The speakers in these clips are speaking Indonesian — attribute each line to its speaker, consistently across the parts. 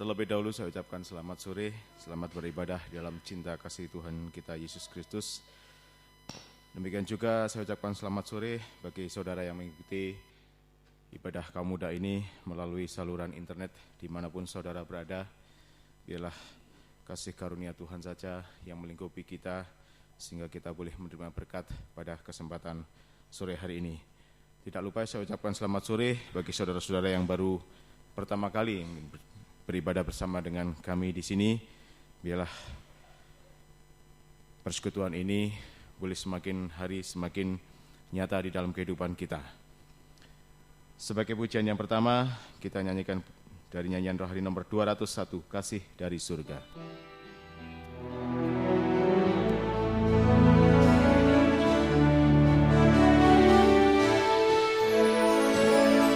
Speaker 1: Terlebih dahulu saya ucapkan selamat sore, selamat beribadah dalam cinta kasih Tuhan kita Yesus Kristus. Demikian juga saya ucapkan selamat sore bagi saudara yang mengikuti ibadah kaum muda ini melalui saluran internet dimanapun saudara berada. Biarlah kasih karunia Tuhan saja yang melingkupi kita sehingga kita boleh menerima berkat pada kesempatan sore hari ini. Tidak lupa saya ucapkan selamat sore bagi saudara-saudara yang baru pertama kali beribadah bersama dengan kami di sini. Biarlah persekutuan ini boleh semakin hari semakin nyata di dalam kehidupan kita. Sebagai pujian yang pertama, kita nyanyikan dari nyanyian rohani nomor 201, Kasih dari Surga.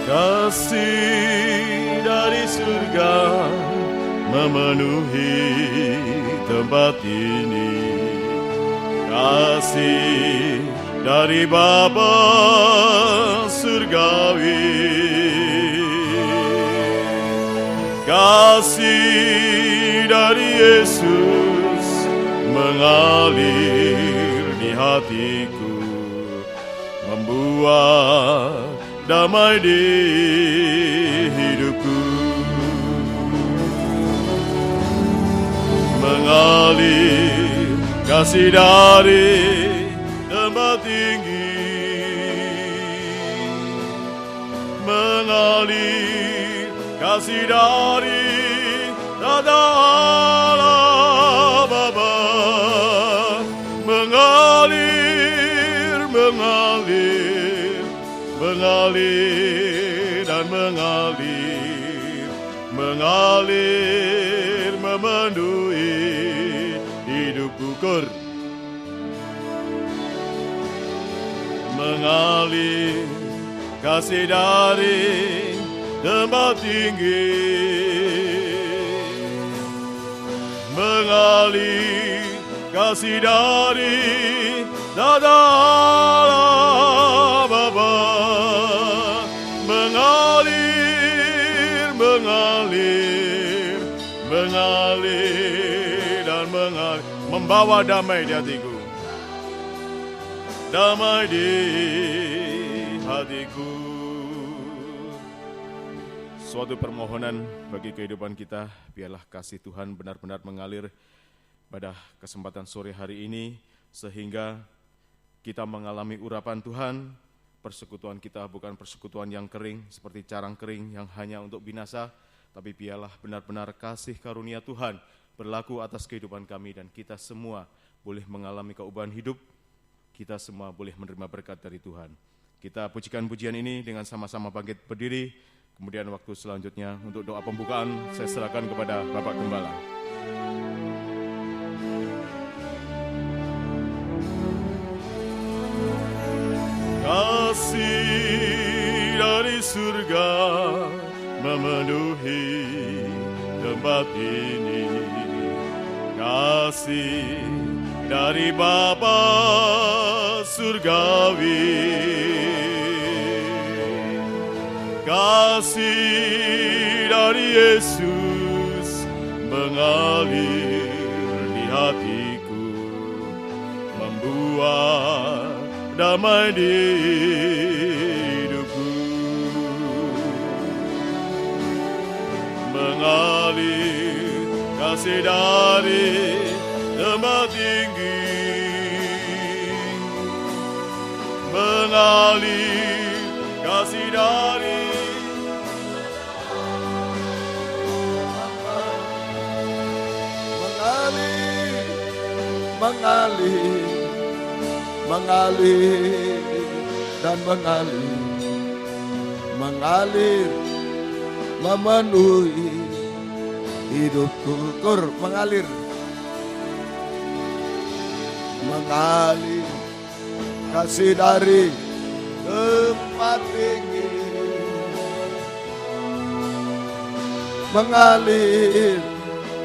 Speaker 1: Kasih dari surga memenuhi tempat ini. Kasih dari Bapa surgawi. Kasih dari Yesus mengalir di hatiku, membuat damai di hidupku. Mengalir kasih dari tempat tinggi, mengalir kasih dari tata Allah Bapa, mengalir dan mengalir memenuhi hidupku. Mengalir kasih dari tempat tinggi, mengalir kasih dari tata Allah Bapa, mengalir dan mengalir, membawa damai di hatiku, damai di hatiku. Suatu permohonan bagi kehidupan kita, biarlah kasih Tuhan benar-benar mengalir pada kesempatan sore hari ini, sehingga kita mengalami urapan Tuhan. Persekutuan kita bukan persekutuan yang kering, seperti carang kering yang hanya untuk binasa, tapi biarlah benar-benar kasih karunia Tuhan berlaku atas kehidupan kami, dan kita semua boleh mengalami keubahan hidup, kita semua boleh menerima berkat dari Tuhan. Kita pujikan pujian ini dengan sama-sama bangkit berdiri, kemudian waktu selanjutnya untuk doa pembukaan saya serahkan kepada Bapak Gembala. Kasih dari surga memenuhi tempat ini. Kasih dari Bapa surgawi. Kasih dari Yesus mengalir di hatiku, membuat damai di hidupku. Mengalir kasih dari tempat tinggi, mengalir kasih dari mengalir dan mengalir memenuhi hidupku. Mengalir kasih dari tempat tinggi, mengalir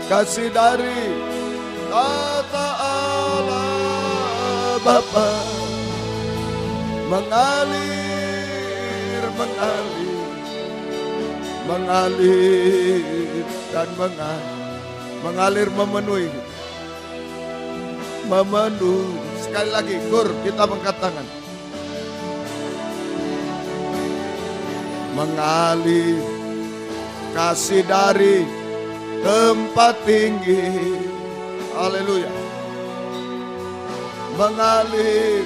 Speaker 1: kasih dari tata Allah Bapa, mengalir
Speaker 2: dan mengalir memenuhi. Sekali lagi, Kur, kita angkat tangan. Mengalir kasih dari tempat tinggi. Haleluya. Mengalir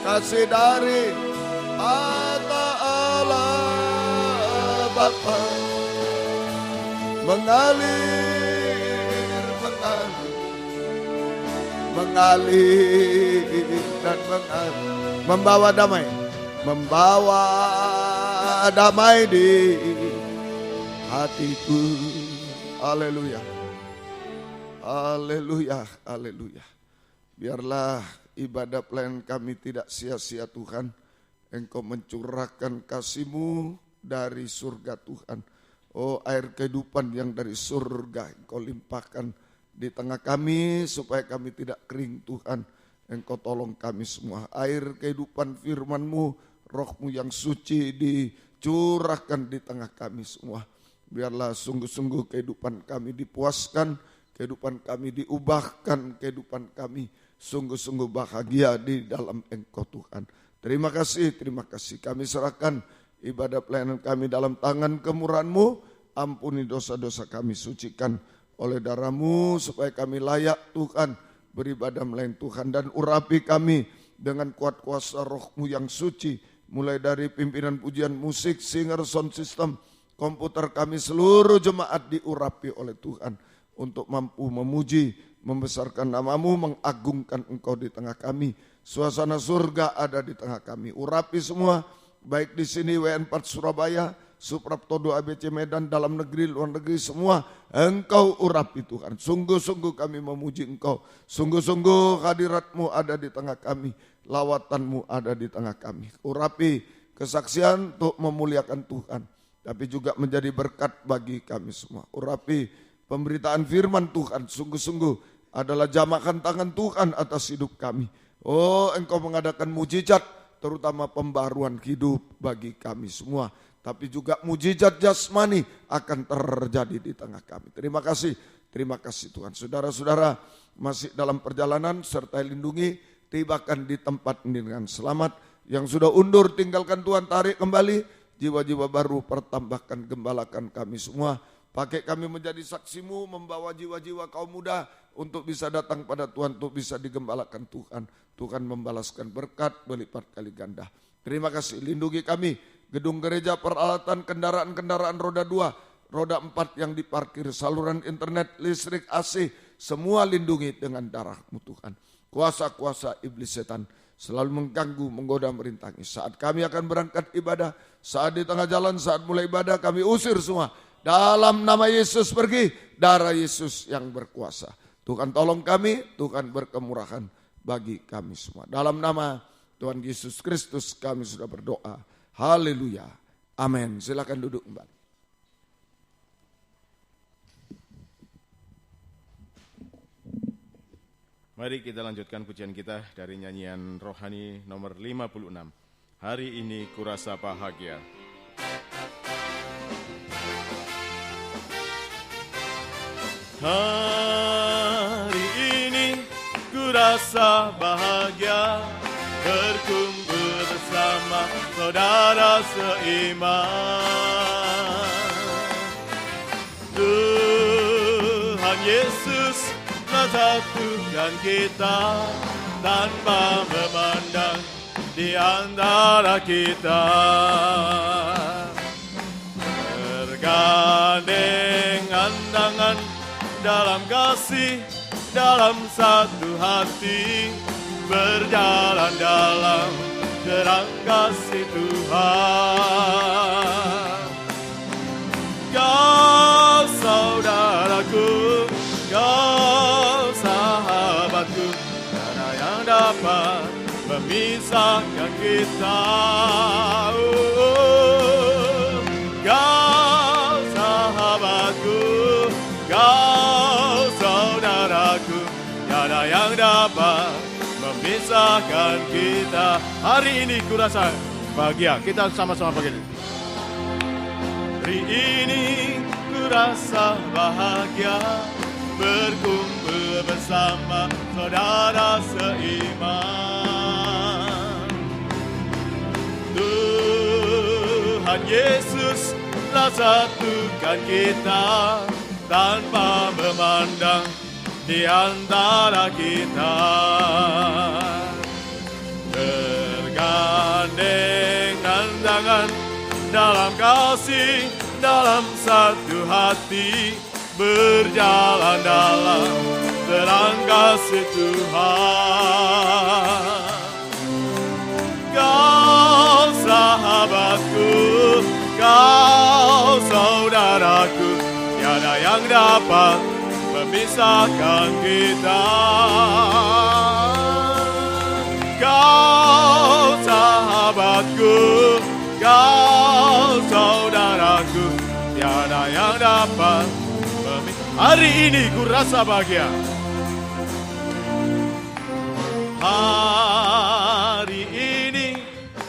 Speaker 2: kasih dari Allah Bapa. Mengalir dan membawa damai di hatiku. Haleluya. Haleluya. Haleluya. Biarlah ibadah pelayanan kami tidak sia-sia Tuhan. Engkau mencurahkan kasih-Mu dari surga Tuhan. Oh, air kehidupan yang dari surga Engkau limpahkan di tengah kami supaya kami tidak kering Tuhan. Engkau tolong kami semua. Air kehidupan firman-Mu, Roh-Mu yang suci dicurahkan di tengah kami semua. Biarlah sungguh-sungguh kehidupan kami dipuaskan, kehidupan kami diubahkan, kehidupan kami sungguh-sungguh bahagia di dalam Engkau Tuhan. Terima kasih kami serahkan ibadah pelayanan kami dalam tangan kemurahan-Mu. Ampuni dosa-dosa kami, sucikan oleh darah-Mu supaya kami layak Tuhan beribadah melayani Tuhan. Dan urapi kami dengan kuat kuasa Roh-Mu yang suci, mulai dari pimpinan pujian musik, singer, sound system, komputer kami, seluruh jemaat diurapi oleh Tuhan untuk mampu memuji, membesarkan nama-Mu, mengagungkan Engkau di tengah kami. Suasana surga ada di tengah kami. Urapi semua, baik di sini WN4 Surabaya, Suprapto 2 ABC Medan, dalam negeri, luar negeri, semua Engkau urapi Tuhan. Sungguh-sungguh kami memuji Engkau. Sungguh-sungguh hadirat-Mu ada di tengah kami. Lawatan-Mu ada di tengah kami. Urapi kesaksian untuk memuliakan Tuhan, tapi juga menjadi berkat bagi kami semua. Urapi pemberitaan firman Tuhan, sungguh-sungguh adalah jamakan tangan Tuhan atas hidup kami. Oh, Engkau mengadakan mujizat, terutama pembaruan hidup bagi kami semua. Tapi juga mujizat jasmani akan terjadi di tengah kami. Terima kasih Tuhan. Saudara-saudara masih dalam perjalanan, sertai lindungi, tibakan di tempat ini dengan selamat. Yang sudah undur tinggalkan Tuhan, tarik kembali. Jiwa-jiwa baru pertambahkan, gembalakan kami semua. Pakai kami menjadi saksi-Mu, membawa jiwa-jiwa kaum muda untuk bisa datang pada Tuhan, untuk bisa digembalakan Tuhan. Tuhan membalaskan berkat berlipat kali ganda. Terima kasih, lindungi kami. Gedung gereja, peralatan, kendaraan roda 2, roda 4 yang diparkir, saluran internet, listrik, AC, semua lindungi dengan darah-Mu Tuhan. Kuasa-kuasa iblis setan selalu mengganggu, menggoda, merintangi. Saat kami akan berangkat ibadah, saat di tengah jalan, saat mulai ibadah, kami usir semua. Dalam nama Yesus pergi, darah Yesus yang berkuasa. Tuhan tolong kami, Tuhan berkemurahan bagi kami semua. Dalam nama Tuhan Yesus Kristus kami sudah berdoa. Haleluya. Amin. Silakan duduk kembali.
Speaker 1: Mari kita lanjutkan pujian kita dari nyanyian rohani nomor 56. Hari ini kurasa bahagia. Hari ini kurasa bahagia, berkumpul bersama saudara seiman. Tuhan Yesus menyatukan kita tanpa memandang di antara kita. Bergandengan tangan dalam kasih, dalam satu hati, berjalan dalam terang kasih Tuhan. Kau saudaraku, kau sahabatku, tiada yang dapat memisahkan kita. Kau sahabatku, kau saudaraku, tiada yang dapat memisahkan kita. Hari ini kurasa bahagia. Kita sama-sama begini. Hari ini rasa bahagia berkumpul bersama saudara seiman. Tuhan Yesus telah satukan kita tanpa memandang di antara kita. Bergandengan tangan dalam kasih, dalam satu hati, berjalan dalam terang kasih Tuhan. Kau sahabatku, kau saudaraku, tiada yang dapat memisahkan kita. Kau sahabatku, kau saudaraku, tiada yang dapat memisahkan. Hari ini ku rasa bahagia. Hari ini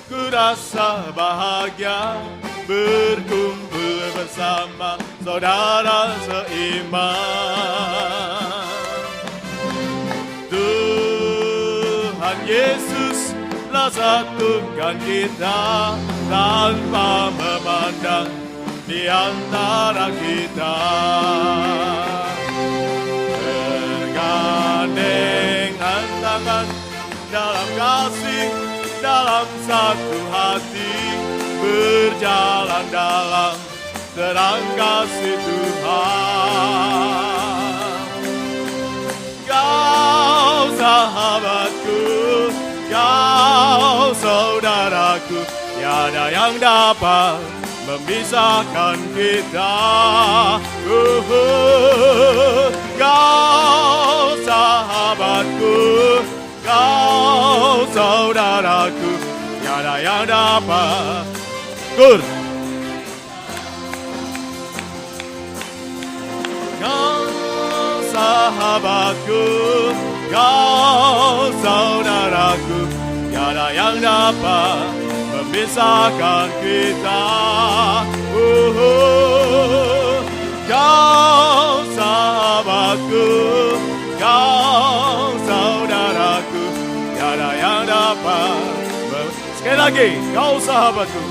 Speaker 1: ku rasa bahagia berkumpul bersama saudara seiman. Tuhan Yesus telah satukan kita tanpa memandang di antara kita. Bergandengan tangan dalam kasih, dalam satu hati, berjalan dalam terang kasih Tuhan. Kau sahabatku, kau saudaraku, tiada yang dapat memisahkan kita. Kau sahabatku, kau saudaraku, tiada yang dapat. Kur. Kau sahabatku, kau saudaraku, tiada yang dapat memisahkan kita. Kau sahabatku, kau saudaraku, tiada yang dapat. Sekali lagi, kau sahabatku,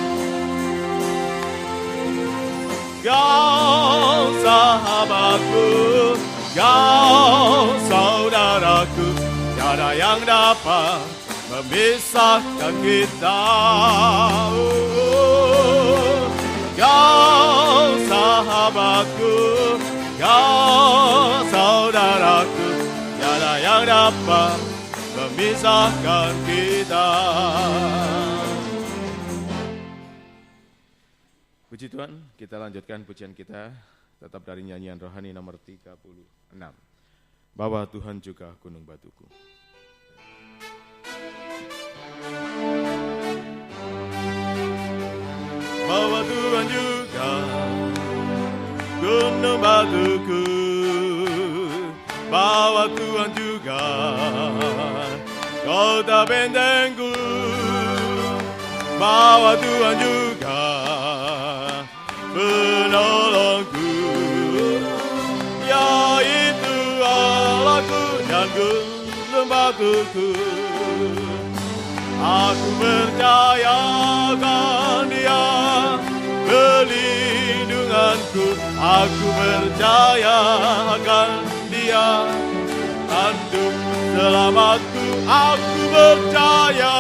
Speaker 1: kau sahabatku, kau saudaraku, tiada yang dapat memisahkan kita. Kau sahabatku, kau saudaraku, tiada yang dapat memisahkan kita. Puji Tuhan, kita lanjutkan pujian kita tetap dari nyanyian rohani nomor 36. Bahwa Tuhan juga gunung batuku. Bahwa Tuhan juga gunung batuku, bahwa Tuhan juga kota bentengku, bahwa Tuhan juga penolongku, yaitu Allahku dan gunung batuku. Aku percaya akan Dia pelindunganku, aku percaya akan Dia tanduk selamatku, aku percaya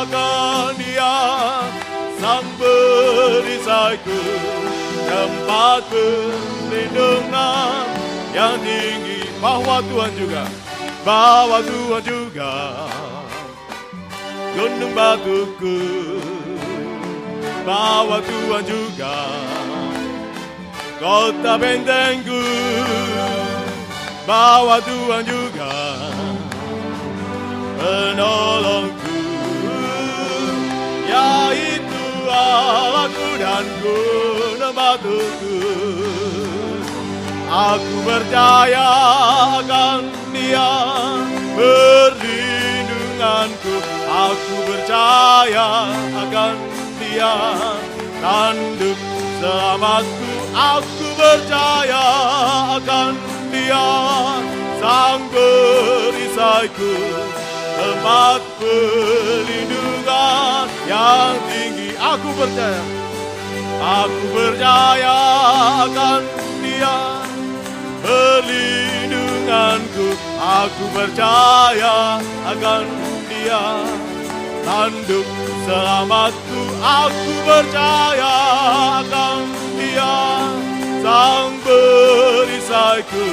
Speaker 1: akan Dia sang perisaiku, tempat perlindungan yang tinggi. Bahwa Tuhan juga, bahwa Tuhan juga gunung batuku, bahwa Tuhan juga kota bentengku, bahwa Tuhan juga penolongku, yaitu Allahku dan gunung batuku. Aku percaya akan Dia perlindunganku, aku percaya akan Dia tanduk selamatku, aku percaya akan Dia, Sang perisaiku, tempat perlindungan yang tinggi. Aku percaya akan Dia, perlindunganku. Aku percaya akan Dia, tanduk selamatku. Aku percaya akan Dia, Sang perisaiku,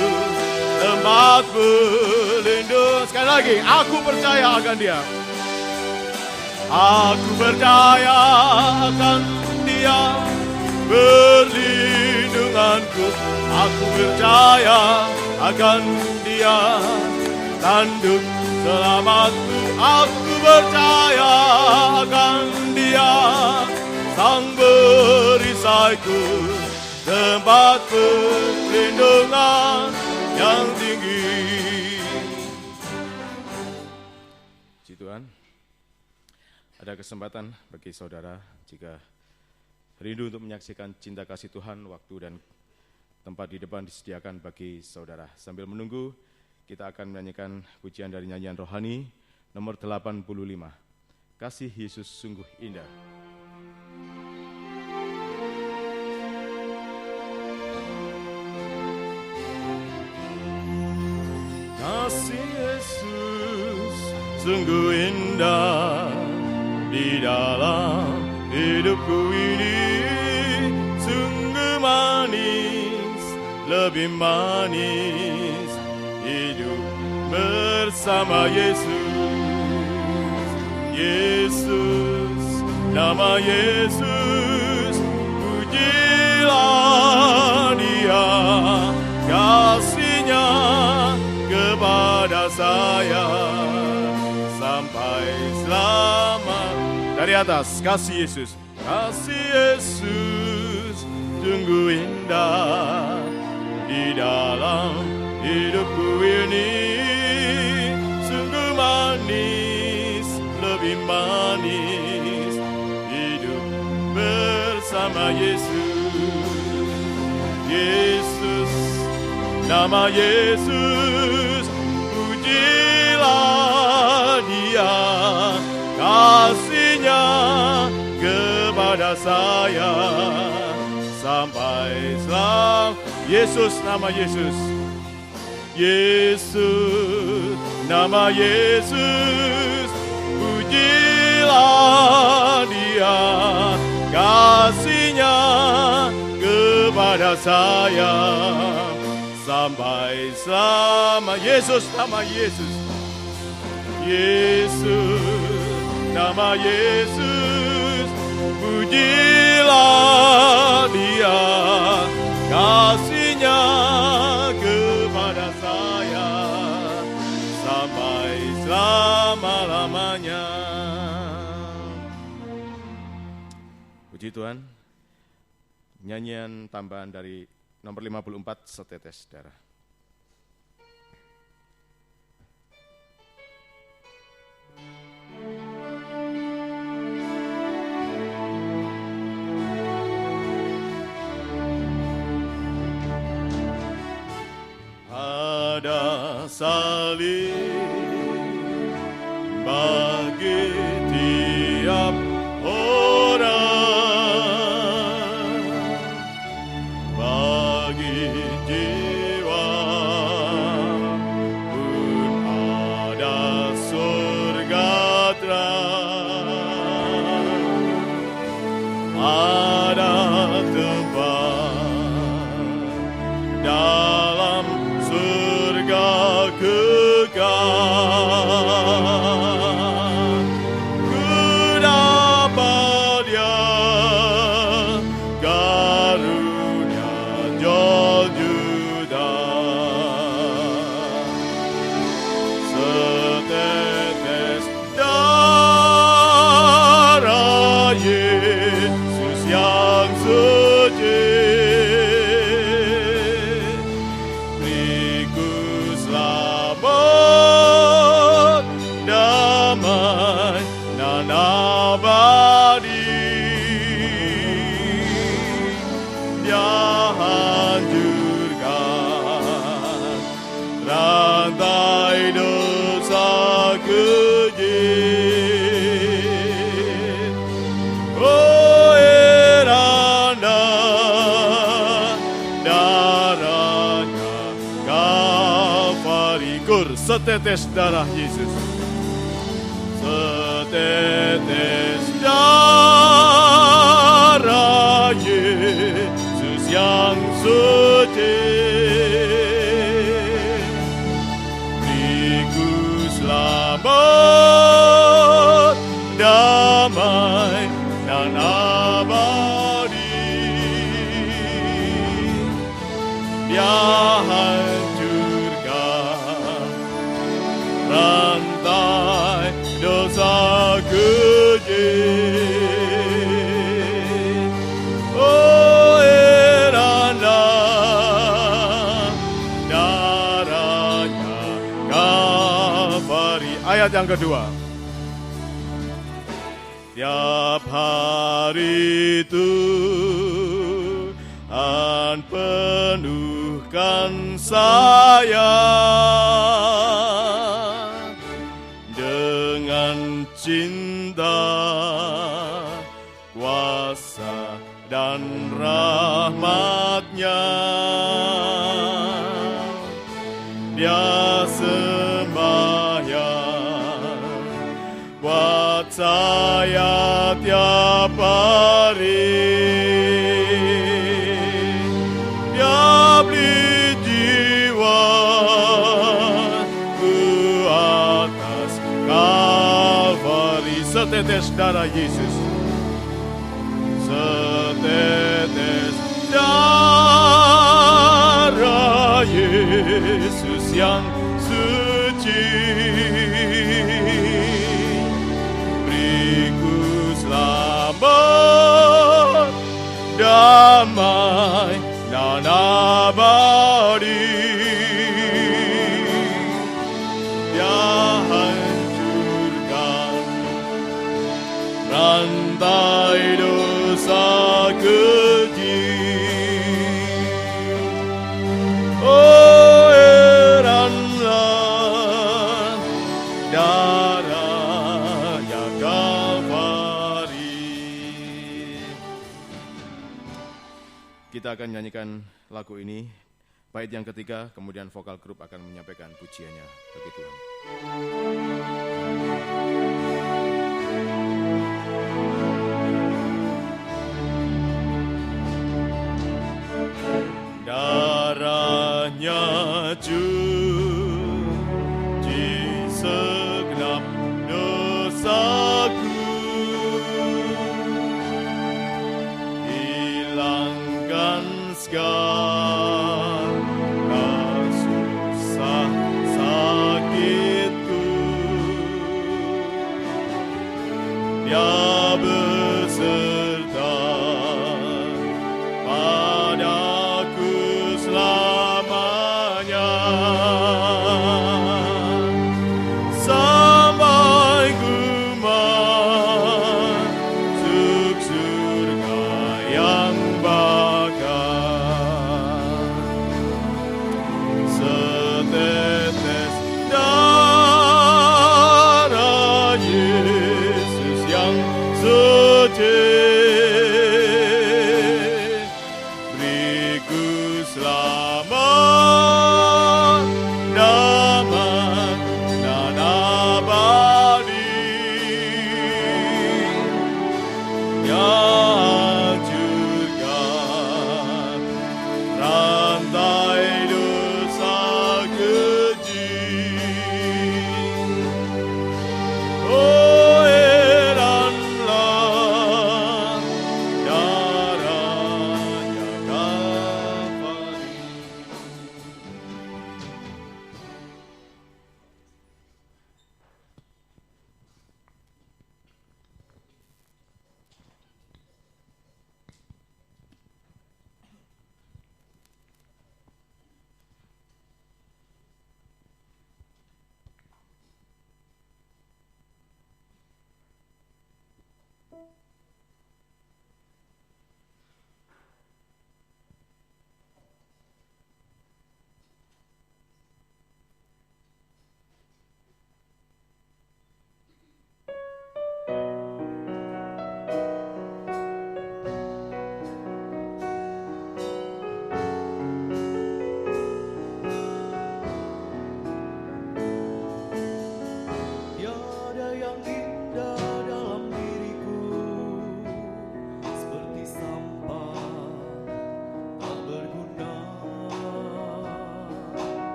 Speaker 1: tempat berlindung. Sekali lagi, aku percaya akan Dia. Aku percaya akan Dia, perlindunganku. Aku percaya akan Dia, tanduk selamatku. Aku percaya akan Dia, Sang perisaiku, tempat perlindungan yang tinggi. Puji Tuhan, ada kesempatan bagi saudara jika rindu untuk menyaksikan cinta kasih Tuhan, waktu dan tempat di depan disediakan bagi saudara. Sambil menunggu, kita akan menyanyikan pujian dari nyanyian rohani nomor 85. Kasih Yesus sungguh indah. Kasih Yesus sungguh indah di dalam hidupku ini, sungguh manis, lebih manis hidup bersama Yesus. Yesus, nama Yesus, pujilah Dia, kasih-Nya kepada saya sampai selamat. Dari atas, kasih Yesus, kasih Yesus sungguh indah di dalam hidupku ini, sungguh manis, lebih manis hidup bersama Yesus. Yesus, nama Yesus, pujilah Dia, kasih-Nya kepada saya sampai selamat. Yesus, nama Yesus. Yesus, nama Yesus, pujilah Dia, kasih-Nya kepada saya sampai selamat. Yesus, nama Yesus. Yesus, nama Yesus, pujilah Dia, kasih-Nya kepada saya sampai selama-lamanya. Puji Tuhan. Nyanyian tambahan dari nomor 54, Setetes Darah. Ada salib bagi tiap orang, bagi jiwa pun ada surga terang, ada tempat dalam surga kekal. Ku dapat Dia karunia jauh juta, setetes darah Yesus yang setetes darah Yesus. Setetes darah Yesus yang suci. Beriku selamat, damai dan abadi. Dia hancurkan rantai dosa keji. Oh heranlah darahnya Kalvari. Ayat yang kedua. Tiap hari Tuhan penuhkan saya dengan cinta, kuasa dan rahmat-Nya. Dia sembahyang buat saya tiap hari. Dia beli jiwa ke atas Kalvari. Setetes darah Yesus. Setetes darah Yesus yang suci. Beriku selamat, damai dan abadi. Dia hancurkan rantai dosa keji. Oh heranlah darahnya Kalvari. Kita akan nyanyikan lagu ini, bait yang ketiga, kemudian vokal grup akan menyampaikan pujiannya bagi Tuhan. Darahnya cuci segenap dosaku, hilangkan segala susah sakitku. Dia beserta padaku selamanya, sampai ku masuk surga yang bakal. Setetes darah Yesus yang suci. Beriku selamat, damai dan abadi. Dia hancurkan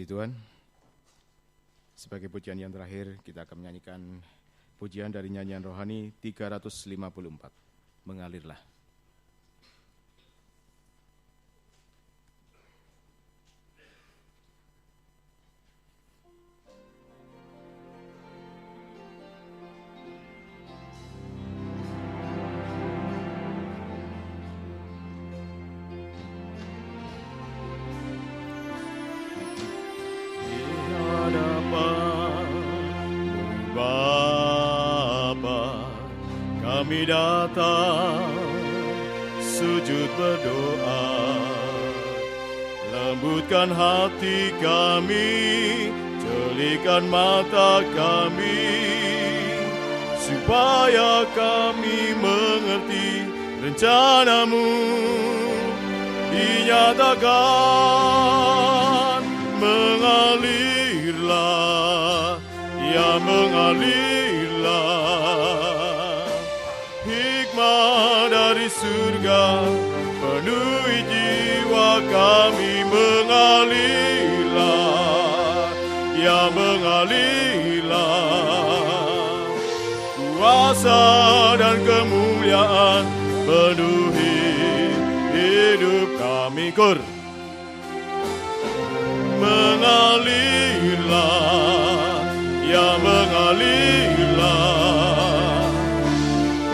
Speaker 1: Puji Tuhan. Sebagai pujian yang terakhir, kita akan menyanyikan pujian dari nyanyian rohani 354, Mengalirlah.
Speaker 3: Kami datang sujud berdoa, lembutkan hati kami, jelikan mata kami, supaya kami mengerti rencanamu dinyatakan. Mengalirlah, ya mengalirlah, hikmah dari surga penuhi jiwa kami. Mengalirlah, ya mengalirlah, kuasa dan kemuliaan penuhi hidup kami. Kur. Mengalirlah, ya mengalirlah,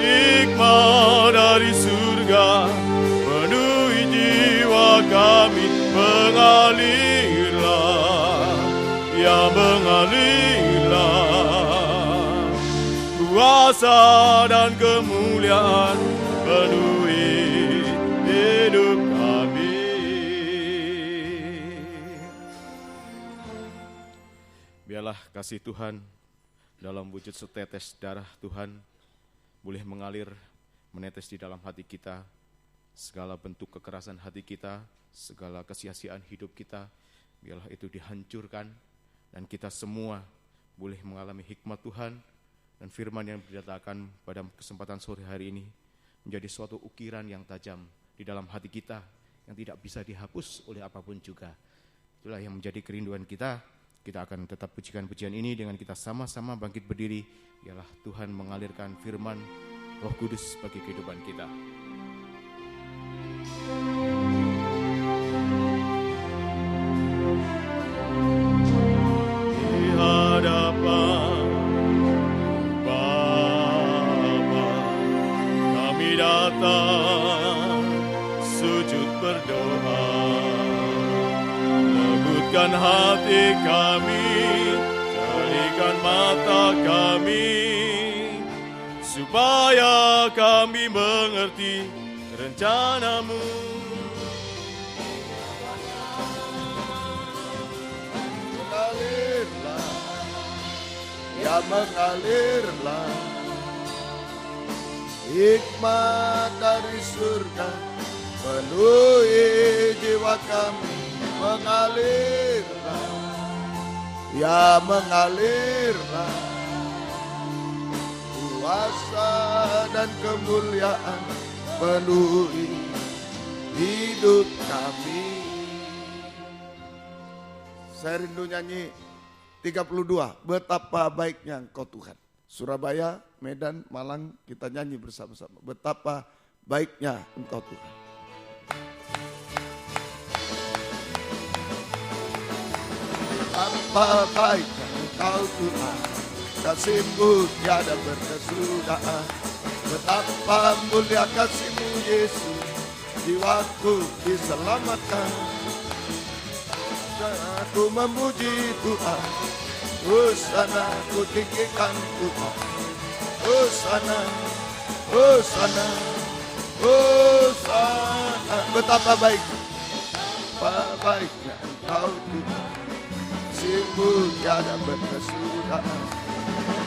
Speaker 3: hikmah dari surga penuhi jiwa kami. Mengalirlah, ya mengalirlah, kuasa dan kemuliaan penuhi hidup kami.
Speaker 1: Biarlah kasih Tuhan dalam wujud setetes darah Tuhan boleh mengalir, menetes di dalam hati kita. Segala bentuk kekerasan hati kita, segala kesia-siaan hidup kita, biarlah itu dihancurkan, dan kita semua boleh mengalami hikmat Tuhan, dan firman yang dinyatakan pada kesempatan sore hari ini menjadi suatu ukiran yang tajam di dalam hati kita, yang tidak bisa dihapus oleh apapun juga. Itulah yang menjadi kerinduan kita. Kita akan tetap pujikan pujian ini dengan kita sama-sama bangkit berdiri. Biarlah Tuhan mengalirkan firman Roh Kudus bagi kehidupan kita.
Speaker 3: Di hadapan Bapa kami datang sujud berdoa, lembutkan hati kami, jelikan mata kami, supaya kami mengerti rencanamu.
Speaker 2: Mengalirlah, ya mengalirlah, hikmat dari surga penuhi jiwa kami. Mengalirlah, ya mengalirlah, kuasa dan kemuliaan penuhi hidup kami. Saya rindu nyanyi 32, betapa baiknya Engkau Tuhan. Surabaya, Medan, Malang, kita nyanyi bersama-sama. Betapa baiknya Engkau Tuhan. Betapa baiknya Engkau Tuhan, kasih-Mu tiada berkesudahan. Betapa mulia kasih-Mu Yesus, jiwaku diselamatkan. Aku memuji Tuhan, Hosana, ku tinggikan Tuhan. Hosana, Hosana, Hosana. Betapa baiknya, betapa baiknya Engkau Tuhan, kasih-Mu tiada berkesudahan.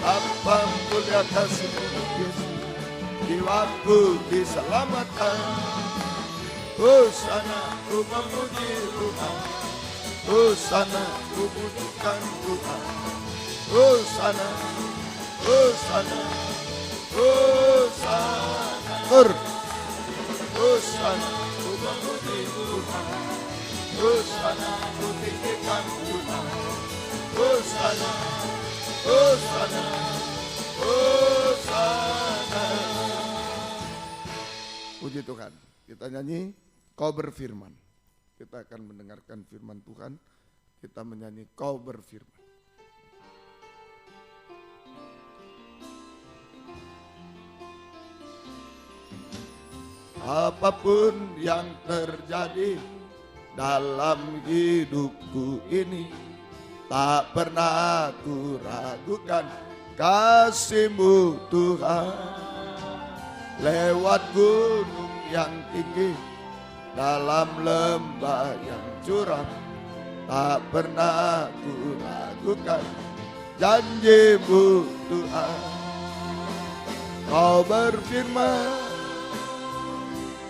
Speaker 2: Apa mulia kasih-Mu Yesus, jiwaku diselamatkan. Hosana, ku memuji Tuhan. Hosana, ku pujikan Tuhan. Hosana, Hosana, Hosana. Hosana, ku memuji Tuhan. Hosana. Hosana, ku tinggikan Tuhan. Hosana, Hosana, Hosana. Puji Tuhan. Kita nyanyi Kau berfirman. Kita akan mendengarkan firman Tuhan. Kita menyanyi Kau berfirman. Apapun yang terjadi dalam hidupku ini, tak pernah ku ragukan kasih-Mu Tuhan. Lewat gunung yang tinggi, dalam lembah yang curam, tak pernah ku ragukan janji-Mu Tuhan. Kau berfirman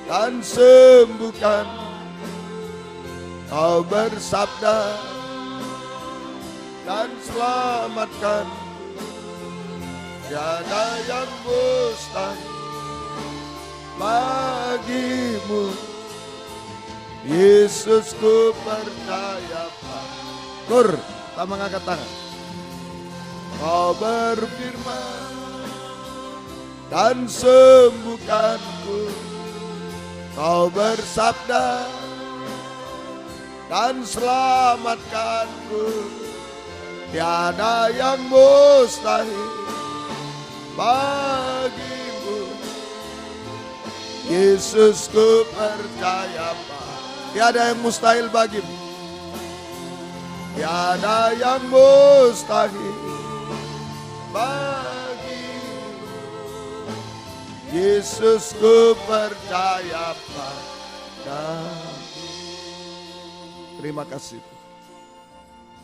Speaker 2: dan sembuhkan, Kau bersabda dan selamatkan. Tiada yang mustahil bagi-Mu. Yesus, ku percaya. Kur, kita mengangkat tangan. Kau berfirman dan sembuhkanku. Kau bersabda dan selamatkanku. Tiada yang mustahil bagi-Mu. Yesus, ku percaya. Tiada yang mustahil bagi-Mu. Tiada yang mustahil bagi-Mu. Yesus, ku percaya padamu. Terima kasih.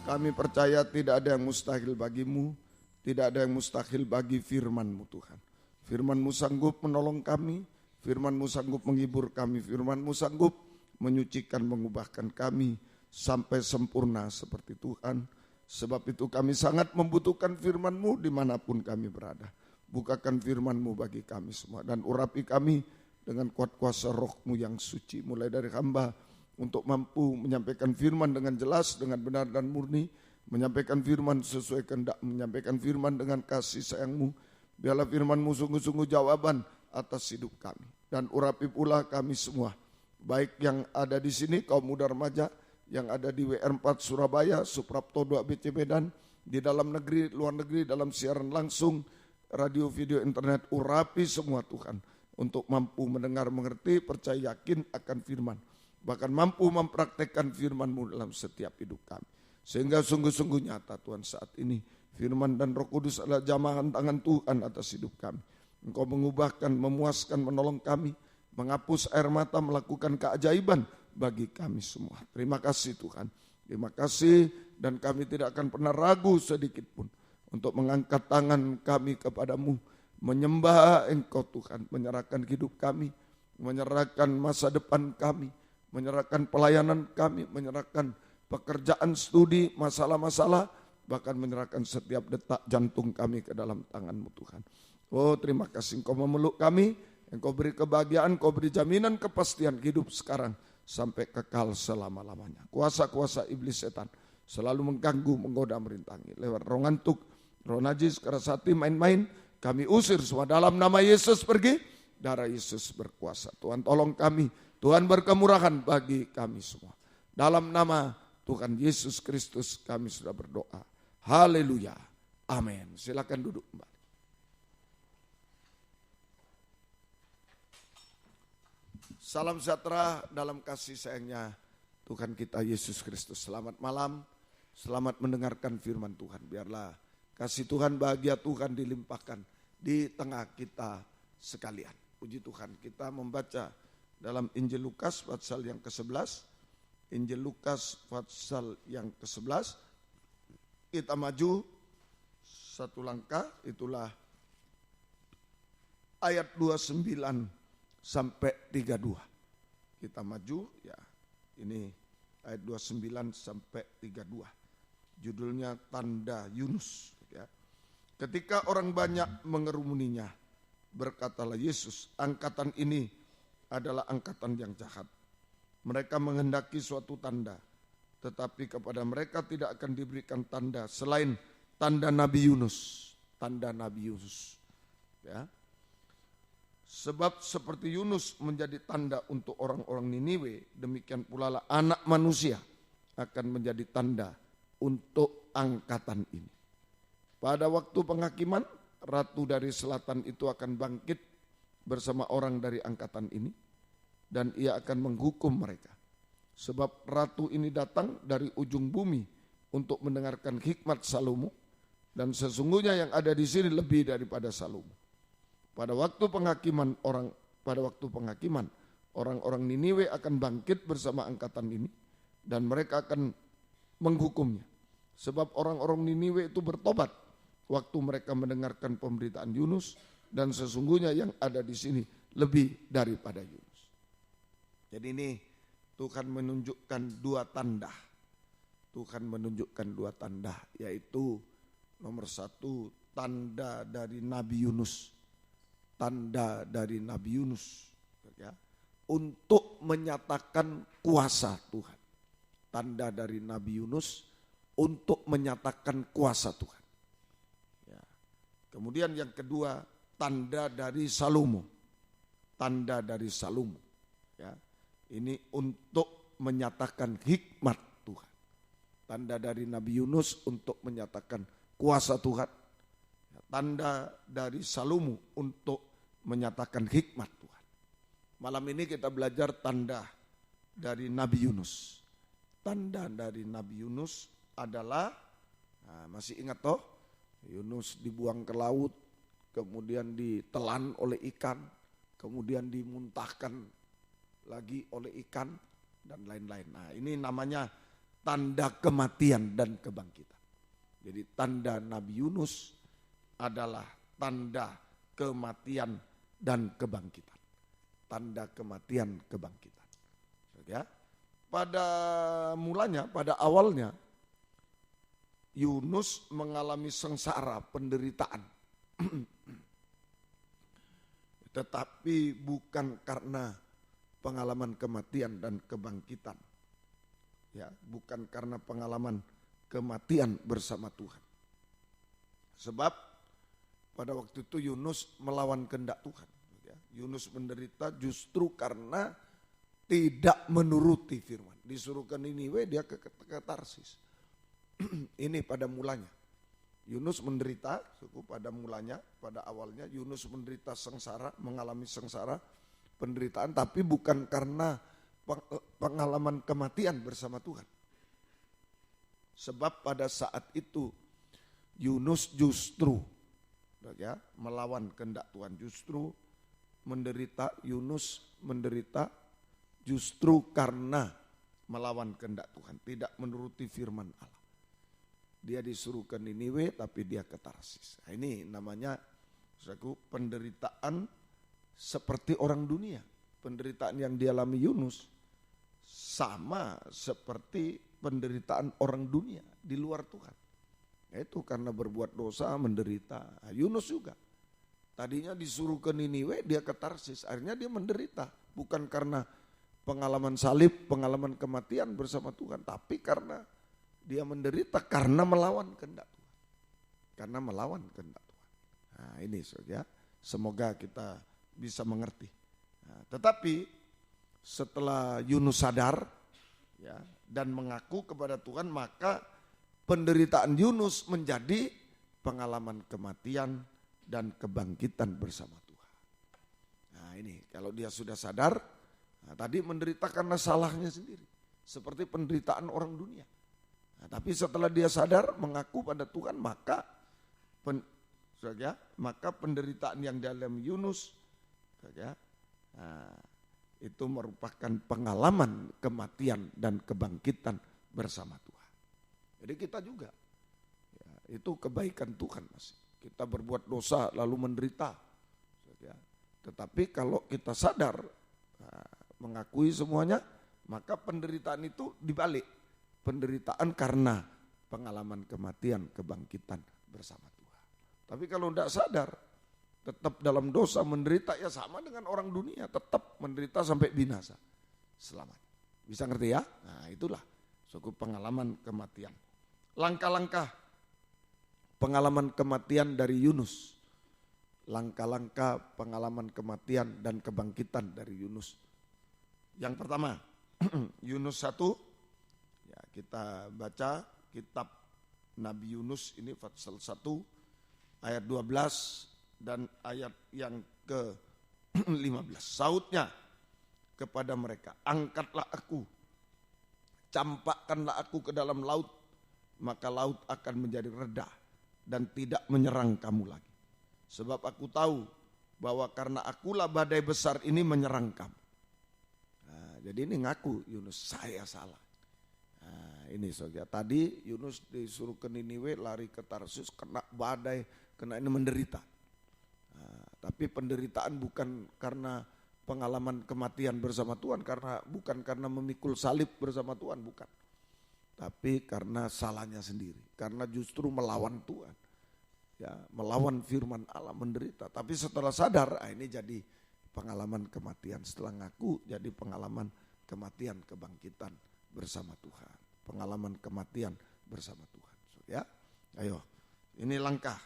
Speaker 2: Kami percaya tidak ada yang mustahil bagi-Mu, tidak ada yang mustahil bagi firman-Mu Tuhan. Firman-Mu sanggup menolong kami, firman-Mu sanggup menghibur kami, firman-Mu sanggup menyucikan, mengubahkan kami sampai sempurna seperti Tuhan. Sebab itu kami sangat membutuhkan firman-Mu dimanapun kami berada. Bukakan firman-Mu bagi kami semua dan urapi kami dengan kuat kuasa Roh-Mu yang suci. Mulai dari hamba untuk mampu menyampaikan firman dengan jelas, dengan benar dan murni. Menyampaikan firman sesuai kehendak, menyampaikan firman dengan kasih sayang-Mu. Biarlah firman-Mu sungguh-sungguh jawaban atas hidup kami. Dan urapi pula kami semua. Baik yang ada di sini, kaum muda remaja, yang ada di WR4 Surabaya, Suprapto 2 BC Medan, di dalam negeri, luar negeri, dalam siaran langsung, radio, video, internet, urapi semua Tuhan. Untuk mampu mendengar, mengerti, percaya, yakin akan firman. Bahkan mampu mempraktekkan firman-Mu dalam setiap hidup kami. Sehingga sungguh-sungguh nyata Tuhan saat ini. Firman dan Roh Kudus adalah jamahan tangan Tuhan atas hidup kami. Engkau mengubahkan, memuaskan, menolong kami. Menghapus air mata, melakukan keajaiban bagi kami semua. Terima kasih Tuhan. Terima kasih dan kami tidak akan pernah ragu sedikit pun. Untuk mengangkat tangan kami kepadamu, menyembah Engkau Tuhan, menyerahkan hidup kami, menyerahkan masa depan kami, menyerahkan pelayanan kami, menyerahkan pekerjaan studi, masalah-masalah, bahkan menyerahkan setiap detak jantung kami ke dalam tangan-Mu Tuhan. Oh terima kasih Engkau memeluk kami, Engkau beri kebahagiaan, Engkau beri jaminan kepastian hidup sekarang sampai kekal selama-lamanya. Kuasa-kuasa iblis setan selalu mengganggu, menggoda, merintangi lewat roh ngantuk, roh najis, keras hati, main-main, kami usir semua dalam nama Yesus pergi, darah Yesus berkuasa. Tuhan tolong kami, Tuhan berkemurahan bagi kami semua. Dalam nama Tuhan Yesus Kristus kami sudah berdoa. Haleluya. Amin. Silakan duduk kembali. Salam sejahtera dalam kasih sayangnya Tuhan kita Yesus Kristus. Selamat malam, selamat mendengarkan firman Tuhan. Biarlah kasih Tuhan, bahagia Tuhan dilimpahkan di tengah kita sekalian. Puji Tuhan, kita membaca dalam Injil Lukas pasal yang ke-11. Injil Lukas pasal yang ke-11. Kita maju satu langkah, itulah ayat 29 sampai 32. Kita maju ya. Ini ayat 29 sampai 32. Judulnya Tanda Yunus ya. Ketika orang banyak mengerumuninya, berkatalah Yesus, angkatan ini adalah angkatan yang jahat. Mereka menghendaki suatu tanda, tetapi kepada mereka tidak akan diberikan tanda selain tanda Nabi Yunus. Tanda Nabi Yunus. Ya. Sebab seperti Yunus menjadi tanda untuk orang-orang Niniwe, demikian pula lah anak manusia akan menjadi tanda untuk angkatan ini. Pada waktu penghakiman, ratu dari selatan itu akan bangkit bersama orang dari angkatan ini, dan ia akan menghukum mereka. Sebab ratu ini datang dari ujung bumi untuk mendengarkan hikmat Salomo, dan sesungguhnya yang ada di sini lebih daripada Salomo. Pada waktu penghakiman orang-orang Niniwe akan bangkit bersama angkatan ini, dan mereka akan menghukumnya. Sebab orang-orang Niniwe itu bertobat waktu mereka mendengarkan pemberitaan Yunus, dan sesungguhnya yang ada di sini lebih daripada Yunus. Jadi ini Tuhan menunjukkan dua tanda. Tuhan menunjukkan dua tanda, yaitu nomor satu, tanda dari Nabi Yunus. Tanda dari Nabi Yunus, ya, untuk menyatakan kuasa Tuhan. Tanda dari Nabi Yunus untuk menyatakan kuasa Tuhan. Ya. Kemudian yang kedua, tanda dari Salomo. Tanda dari Salomo. Ya. Ini untuk menyatakan hikmat Tuhan. Tanda dari Nabi Yunus untuk menyatakan kuasa Tuhan. Tanda dari Salomo untuk menyatakan hikmat Tuhan. Malam ini kita belajar tanda dari Nabi Yunus. Tanda dari Nabi Yunus adalah, masih ingat toh, Yunus dibuang ke laut, kemudian ditelan oleh ikan, kemudian dimuntahkan lagi oleh ikan, dan lain-lain. Nah, ini namanya tanda kematian dan kebangkitan. Jadi tanda Nabi Yunus adalah tanda kematian dan kebangkitan. Tanda kematian kebangkitan. Ya. Pada mulanya, pada awalnya, Yunus mengalami sengsara, penderitaan. Tetapi bukan karena pengalaman kematian dan kebangkitan. Ya, bukan karena pengalaman kematian bersama Tuhan. Sebab pada waktu itu Yunus melawan kehendak Tuhan. Yunus menderita justru karena tidak menuruti firman. Disuruh ke Niniwe, dia ke Tarsis. Ini pada mulanya. Yunus menderita, pada mulanya, pada awalnya Yunus menderita sengsara, mengalami sengsara, penderitaan, tapi bukan karena pengalaman kematian bersama Tuhan. Sebab pada saat itu Yunus justru melawan kehendak Tuhan, justru menderita. Yunus menderita justru karena melawan kehendak Tuhan, tidak menuruti firman Allah. Dia disuruh ke Niniwe tapi dia ke Tarsis. Nah, ini namanya penderitaan seperti orang dunia. Penderitaan yang dialami Yunus sama seperti penderitaan orang dunia di luar Tuhan. Itu karena berbuat dosa menderita. Yunus juga. Tadinya disuruh ke Niniwe, dia ke Tarsis. Akhirnya dia menderita. Bukan karena pengalaman salib, pengalaman kematian bersama Tuhan. Tapi karena dia menderita karena melawan kehendak Tuhan. Karena melawan kehendak Tuhan. Nah ini saja. Semoga kita bisa mengerti. Nah, tetapi setelah Yunus sadar ya, dan mengaku kepada Tuhan, maka penderitaan Yunus menjadi pengalaman kematian dan kebangkitan bersama Tuhan. Nah ini kalau dia sudah sadar, nah, tadi menderita karena salahnya sendiri. Seperti penderitaan orang dunia. Nah, tapi setelah dia sadar, mengaku pada Tuhan, maka penderitaan yang dialami Yunus itu merupakan pengalaman kematian dan kebangkitan bersama Tuhan. Jadi kita juga, ya, itu kebaikan Tuhan masih. Kita berbuat dosa lalu menderita. Ya. Tetapi kalau kita sadar, mengakui semuanya, maka penderitaan itu dibalik. Penderitaan karena pengalaman kematian, kebangkitan bersama Tuhan. Tapi kalau tidak sadar, tetap dalam dosa menderita, ya sama dengan orang dunia, tetap menderita sampai binasa. Selamat. Bisa ngerti ya? Nah itulah. Suku pengalaman kematian. Langkah-langkah pengalaman kematian dari Yunus. Langkah-langkah pengalaman kematian dan kebangkitan dari Yunus. Yang pertama, Yunus 1, ya kita baca kitab Nabi Yunus ini pasal 1 ayat 12 dan ayat yang ke-15. Sautnya kepada mereka, angkatlah aku, campakkanlah aku ke dalam laut, maka laut akan menjadi reda dan tidak menyerang kamu lagi. Sebab aku tahu bahwa karena akulah badai besar ini menyerang kamu. Nah, jadi ini ngaku Yunus, saya salah. Nah, ini saja. Tadi Yunus disuruh ke Niniwe, lari ke Tarsus, kena badai, kena ini menderita. Nah, tapi penderitaan bukan karena pengalaman kematian bersama Tuhan, bukan karena memikul salib bersama Tuhan, bukan. Tapi karena salahnya sendiri, karena justru melawan Tuhan. Ya, melawan firman Allah, menderita. Tapi setelah sadar, ini jadi pengalaman kematian. Setelah ngaku, jadi pengalaman kematian, kebangkitan bersama Tuhan. Pengalaman kematian bersama Tuhan. Ya, ayo. Ini langkah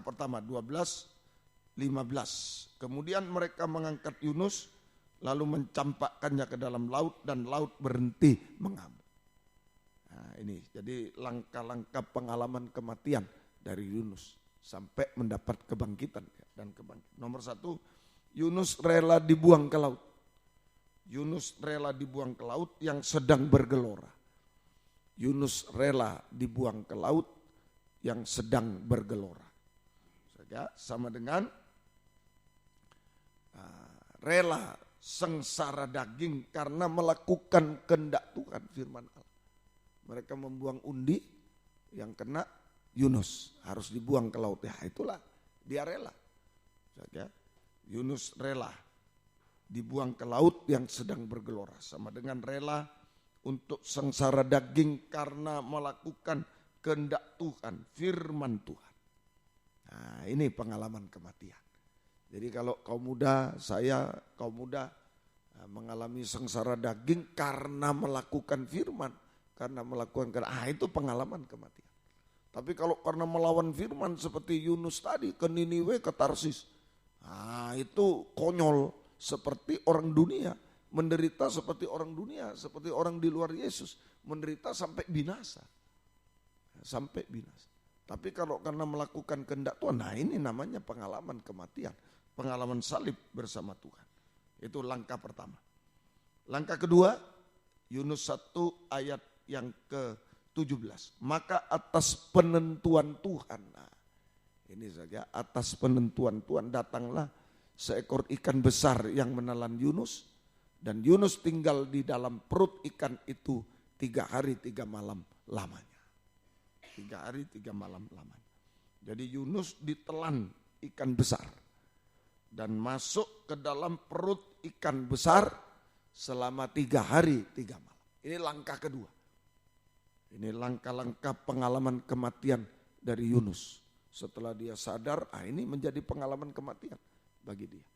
Speaker 2: pertama 12-15. Kemudian mereka mengangkat Yunus, lalu mencampakkannya ke dalam laut dan laut berhenti mengamuk. Nah, ini jadi langkah-langkah pengalaman kematian dari Yunus sampai mendapat kebangkitan dan kebangkitan. Nomor 1, Yunus rela dibuang ke laut. Yunus rela dibuang ke laut yang sedang bergelora. Yunus rela dibuang ke laut yang sedang bergelora. Saja sama dengan rela sengsara daging karena melakukan kehendak Tuhan, firman Allah. Mereka membuang undi, yang kena Yunus harus dibuang ke laut. Ya itulah, dia rela. Saja Yunus rela dibuang ke laut yang sedang bergelora. Sama dengan rela untuk sengsara daging karena melakukan kehendak Tuhan, firman Tuhan. Nah, ini pengalaman kematian. Jadi kalau kaum muda, kaum muda mengalami sengsara daging karena melakukan firman, karena melakukan itu pengalaman kematian. Tapi kalau karena melawan firman seperti Yunus tadi ke Niniwe, ke Tarsis, itu konyol seperti orang dunia, menderita seperti orang dunia, seperti orang di luar Yesus, menderita sampai binasa. Sampai binasa. Tapi kalau karena melakukan kehendak Tuhan, ini namanya pengalaman kematian, pengalaman salib bersama Tuhan. Itu langkah pertama. Langkah kedua, Yunus 1 ayat yang ke-17. Maka atas penentuan Tuhan, ini saja, atas penentuan Tuhan datanglah seekor ikan besar yang menelan Yunus, dan Yunus tinggal di dalam perut ikan itu 3 hari 3 malam lamanya. 3 hari 3 malam lamanya. Jadi Yunus ditelan ikan besar dan masuk ke dalam perut ikan besar selama 3 hari 3 malam. Ini langkah kedua. Ini langkah-langkah pengalaman kematian dari Yunus. Setelah dia sadar, ini menjadi pengalaman kematian bagi dia.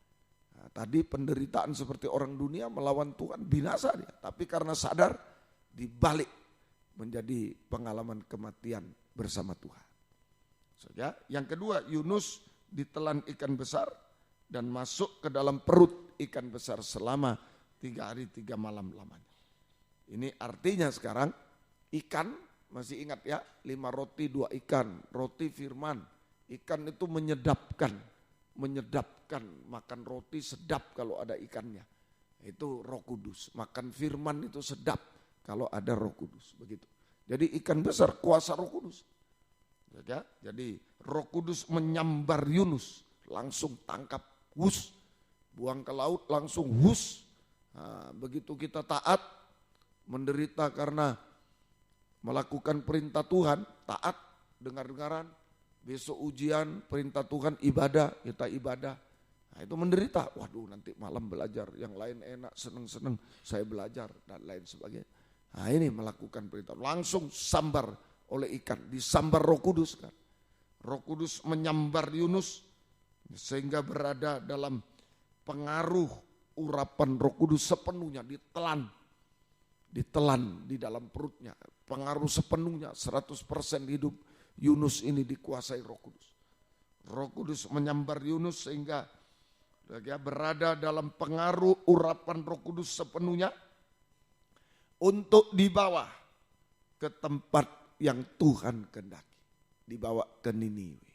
Speaker 2: Tadi penderitaan seperti orang dunia melawan Tuhan, binasa dia. Tapi karena sadar, dibalik menjadi pengalaman kematian bersama Tuhan. Saja, yang kedua, Yunus ditelan ikan besar dan masuk ke dalam perut ikan besar selama 3 hari 3 malam lamanya. Ini artinya sekarang ikan, masih ingat ya, 5 roti 2 ikan, roti firman. Ikan itu menyedapkan, makan roti sedap kalau ada ikannya. Itu Roh Kudus, makan firman itu sedap kalau ada Roh Kudus, begitu. Jadi ikan besar kuasa Roh Kudus. Jadi Roh Kudus menyambar Yunus, langsung tangkap, hus, buang ke laut langsung hus. Begitu kita taat, menderita karena melakukan perintah Tuhan, taat, dengar-dengaran, besok ujian, perintah Tuhan, ibadah, kita ibadah. Itu menderita, waduh nanti malam belajar, yang lain enak, seneng-seneng, saya belajar, dan lain sebagainya. Ini melakukan perintah, langsung sambar oleh ikan, disambar Roh Kudus kan. Roh Kudus menyambar Yunus, sehingga berada dalam pengaruh urapan Roh Kudus sepenuhnya, ditelan ditelan di dalam perutnya. Pengaruh sepenuhnya 100% hidup Yunus ini dikuasai Roh Kudus. Roh Kudus menyambar Yunus sehingga dia berada dalam pengaruh urapan Roh Kudus sepenuhnya untuk dibawa ke tempat yang Tuhan kehendaki. Dibawa ke Niniwe.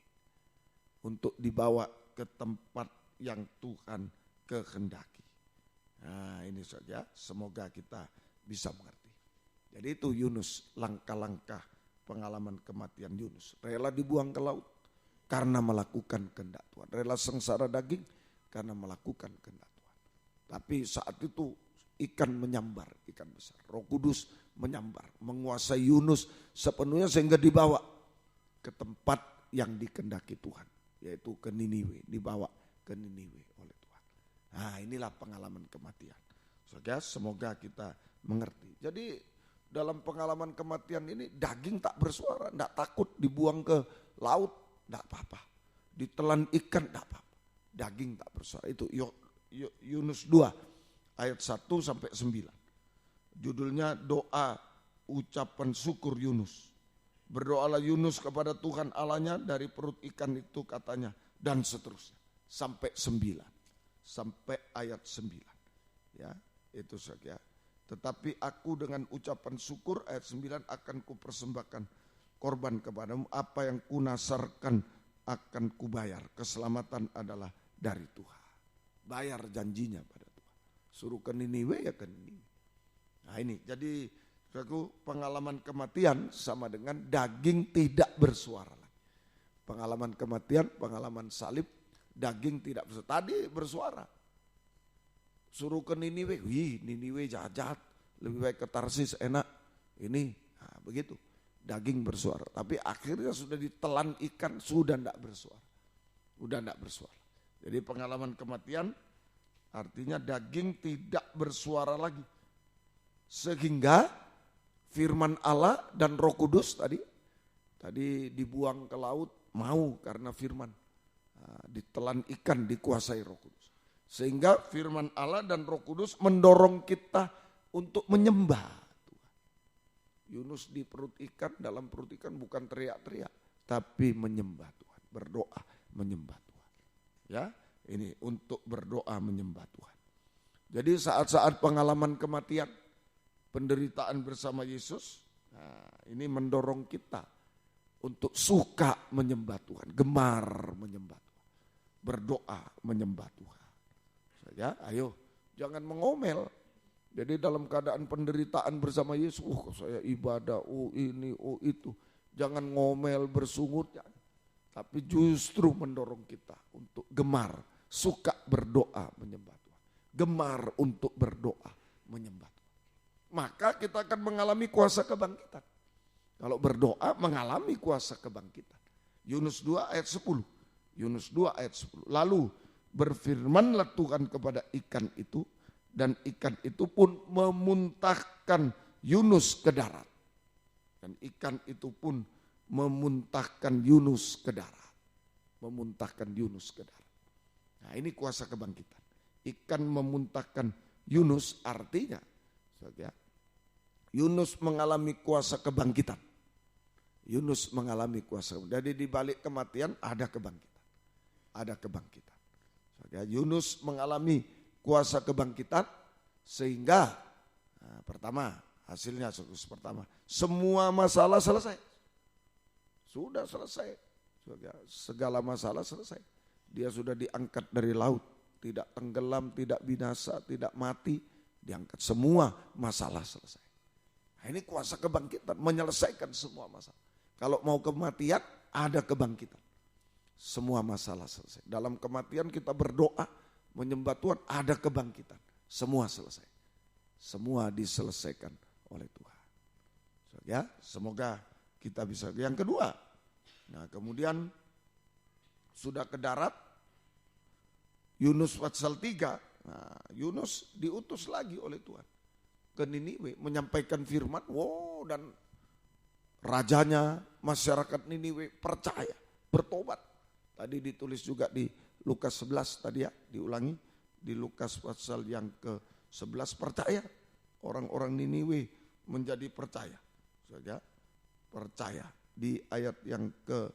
Speaker 2: Untuk dibawa ke tempat yang Tuhan kehendaki. Nah ini saja, semoga kita bisa mengerti. Jadi itu Yunus, langkah-langkah pengalaman kematian Yunus. Rela dibuang ke laut karena melakukan kehendak Tuhan. Rela sengsara daging karena melakukan kehendak Tuhan. Tapi saat itu ikan menyambar, ikan besar. Roh Kudus menyambar, menguasai Yunus sepenuhnya sehingga dibawa ke tempat yang dikehendaki Tuhan, yaitu ke Niniwe, dibawa ke Niniwe oleh Tuhan. Nah inilah pengalaman kematian. Saudara, semoga kita mengerti. Jadi dalam pengalaman kematian ini daging tak bersuara, tidak takut dibuang ke laut, tidak apa-apa. Ditelan ikan, tidak apa-apa. Daging tak bersuara. Itu Yunus 2 ayat 1 sampai 9. Judulnya doa ucapan syukur Yunus. Berdoalah Yunus kepada Tuhan Allahnya dari perut ikan itu katanya. Dan seterusnya. Sampai 9. Sampai ayat 9. Ya, itu saja. Tetapi aku dengan ucapan syukur ayat 9 akan kupersembahkan korban kepadamu. Apa yang kunasarkan akan kubayar. Keselamatan adalah dari Tuhan. Bayar janjinya pada Tuhan. Suruh ke Niniwe ya ke Niniwe. Nah ini jadi pengalaman kematian sama dengan daging tidak bersuara lagi. Pengalaman kematian, pengalaman salib, daging tidak bersuara. Tadi bersuara. Suruh ke Niniwe, wih Niniwe jahat, lebih baik ke Tarsis enak. Ini, nah, begitu. Daging bersuara. Tapi akhirnya sudah ditelan ikan, sudah tidak bersuara. Sudah tidak bersuara. Jadi pengalaman kematian artinya daging tidak bersuara lagi. Sehingga firman Allah dan Roh Kudus tadi dibuang ke laut mau karena firman. Nah, ditelan ikan dikuasai Roh Kudus. Sehingga firman Allah dan Roh Kudus mendorong kita untuk menyembah Tuhan. Yunus di perut ikan, dalam perut ikan bukan teriak-teriak, tapi menyembah Tuhan, berdoa menyembah Tuhan. Ya, ini untuk berdoa menyembah Tuhan. Jadi saat-saat pengalaman kematian, penderitaan bersama Yesus, nah ini mendorong kita untuk suka menyembah Tuhan, gemar menyembah Tuhan, berdoa menyembah Tuhan. Saja, ayo jangan mengomel. Jadi dalam keadaan penderitaan bersama Yesus, saya ibadah, ini, itu. Jangan ngomel, bersungut, ya. Tapi justru mendorong kita untuk gemar, suka berdoa menyembah Tuhan. Gemar untuk berdoa menyembah Tuhan. Maka kita akan mengalami kuasa kebangkitan. Kalau berdoa mengalami kuasa kebangkitan. Yunus 2 ayat 10. Yunus 2 ayat 10. Lalu berfirmanlah Tuhan kepada ikan itu. Dan ikan itu pun memuntahkan Yunus ke darat. Dan ikan itu pun memuntahkan Yunus ke darat. Memuntahkan Yunus ke darat. Nah ini kuasa kebangkitan. Ikan memuntahkan Yunus artinya Yunus mengalami kuasa kebangkitan. Yunus mengalami kuasa. Jadi di balik kematian ada kebangkitan. Ada kebangkitan. Yunus mengalami kuasa kebangkitan sehingga pertama hasilnya pertama semua masalah selesai. Sudah selesai. Segala masalah selesai. Dia sudah diangkat dari laut, tidak tenggelam, tidak binasa, tidak mati, diangkat semua masalah selesai. Nah, ini kuasa kebangkitan menyelesaikan semua masalah. Kalau mau kematian ada kebangkitan. Semua masalah selesai. Dalam kematian kita berdoa menyembah Tuhan ada kebangkitan. Semua selesai. Semua diselesaikan oleh Tuhan. Ya, semoga kita bisa. Yang kedua, nah kemudian sudah ke darat, Yunus pasal 3, nah, Yunus diutus lagi oleh Tuhan ke Niniwe menyampaikan firman, dan rajanya, masyarakat Niniwe percaya, bertobat. Tadi ditulis juga di Lukas 11 tadi ya, diulangi di Lukas pasal yang ke-11 percaya. orang-orang Niniwe menjadi percaya. Saja percaya di ayat yang ke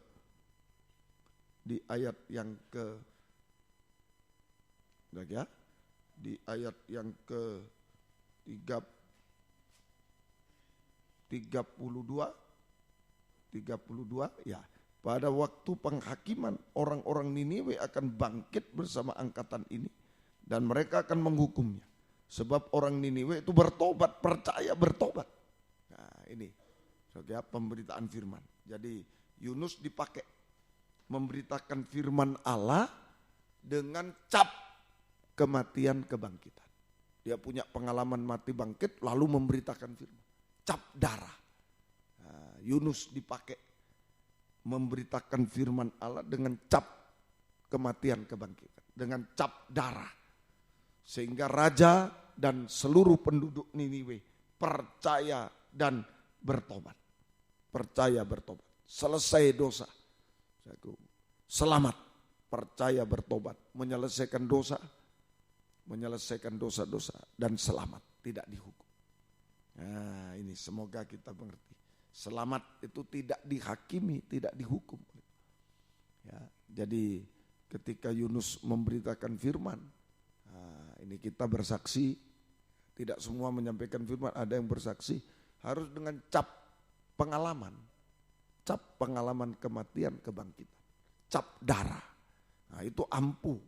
Speaker 2: di ayat yang ke-32 ya. Pada waktu penghakiman orang-orang Niniwe akan bangkit bersama angkatan ini dan mereka akan menghukumnya. Sebab orang Niniwe itu bertobat, percaya bertobat. Nah ini pemberitaan firman. Jadi Yunus dipakai memberitakan firman Allah dengan cap kematian kebangkitan. Dia punya pengalaman mati bangkit lalu memberitakan firman. Cap darah. Nah, Yunus dipakai memberitakan firman Allah dengan cap kematian kebangkitan. Dengan cap darah. Sehingga raja dan seluruh penduduk Niniwe percaya dan bertobat. Percaya bertobat. Selesai dosa. Selamat. Percaya bertobat. Menyelesaikan dosa-dosa dan selamat. Tidak dihukum. Nah ini semoga kita mengerti. Selamat itu tidak dihakimi, tidak dihukum. Ya, jadi ketika Yunus memberitakan firman, nah, ini kita bersaksi, tidak semua menyampaikan firman, ada yang bersaksi, harus dengan cap pengalaman kematian kebangkitan, cap darah. Nah itu ampuh.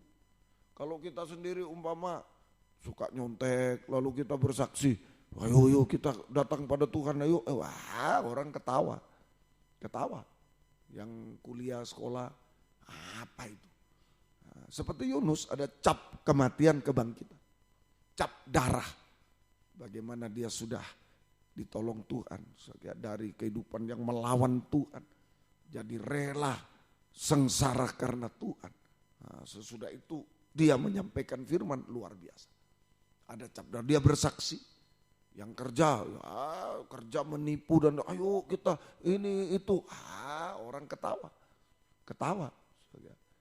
Speaker 2: Kalau kita sendiri umpama suka nyontek, lalu kita bersaksi, ayo kita datang pada Tuhan, ayo, wah orang ketawa. Yang kuliah sekolah, apa itu? Nah, seperti Yunus ada cap kematian kebangkitan, cap darah. Bagaimana dia sudah ditolong Tuhan dari kehidupan yang melawan Tuhan, jadi rela sengsara karena Tuhan. Nah, sesudah itu dia menyampaikan firman luar biasa. Ada cap darah, dia bersaksi. Yang kerja menipu dan ayo kita ini itu, orang ketawa,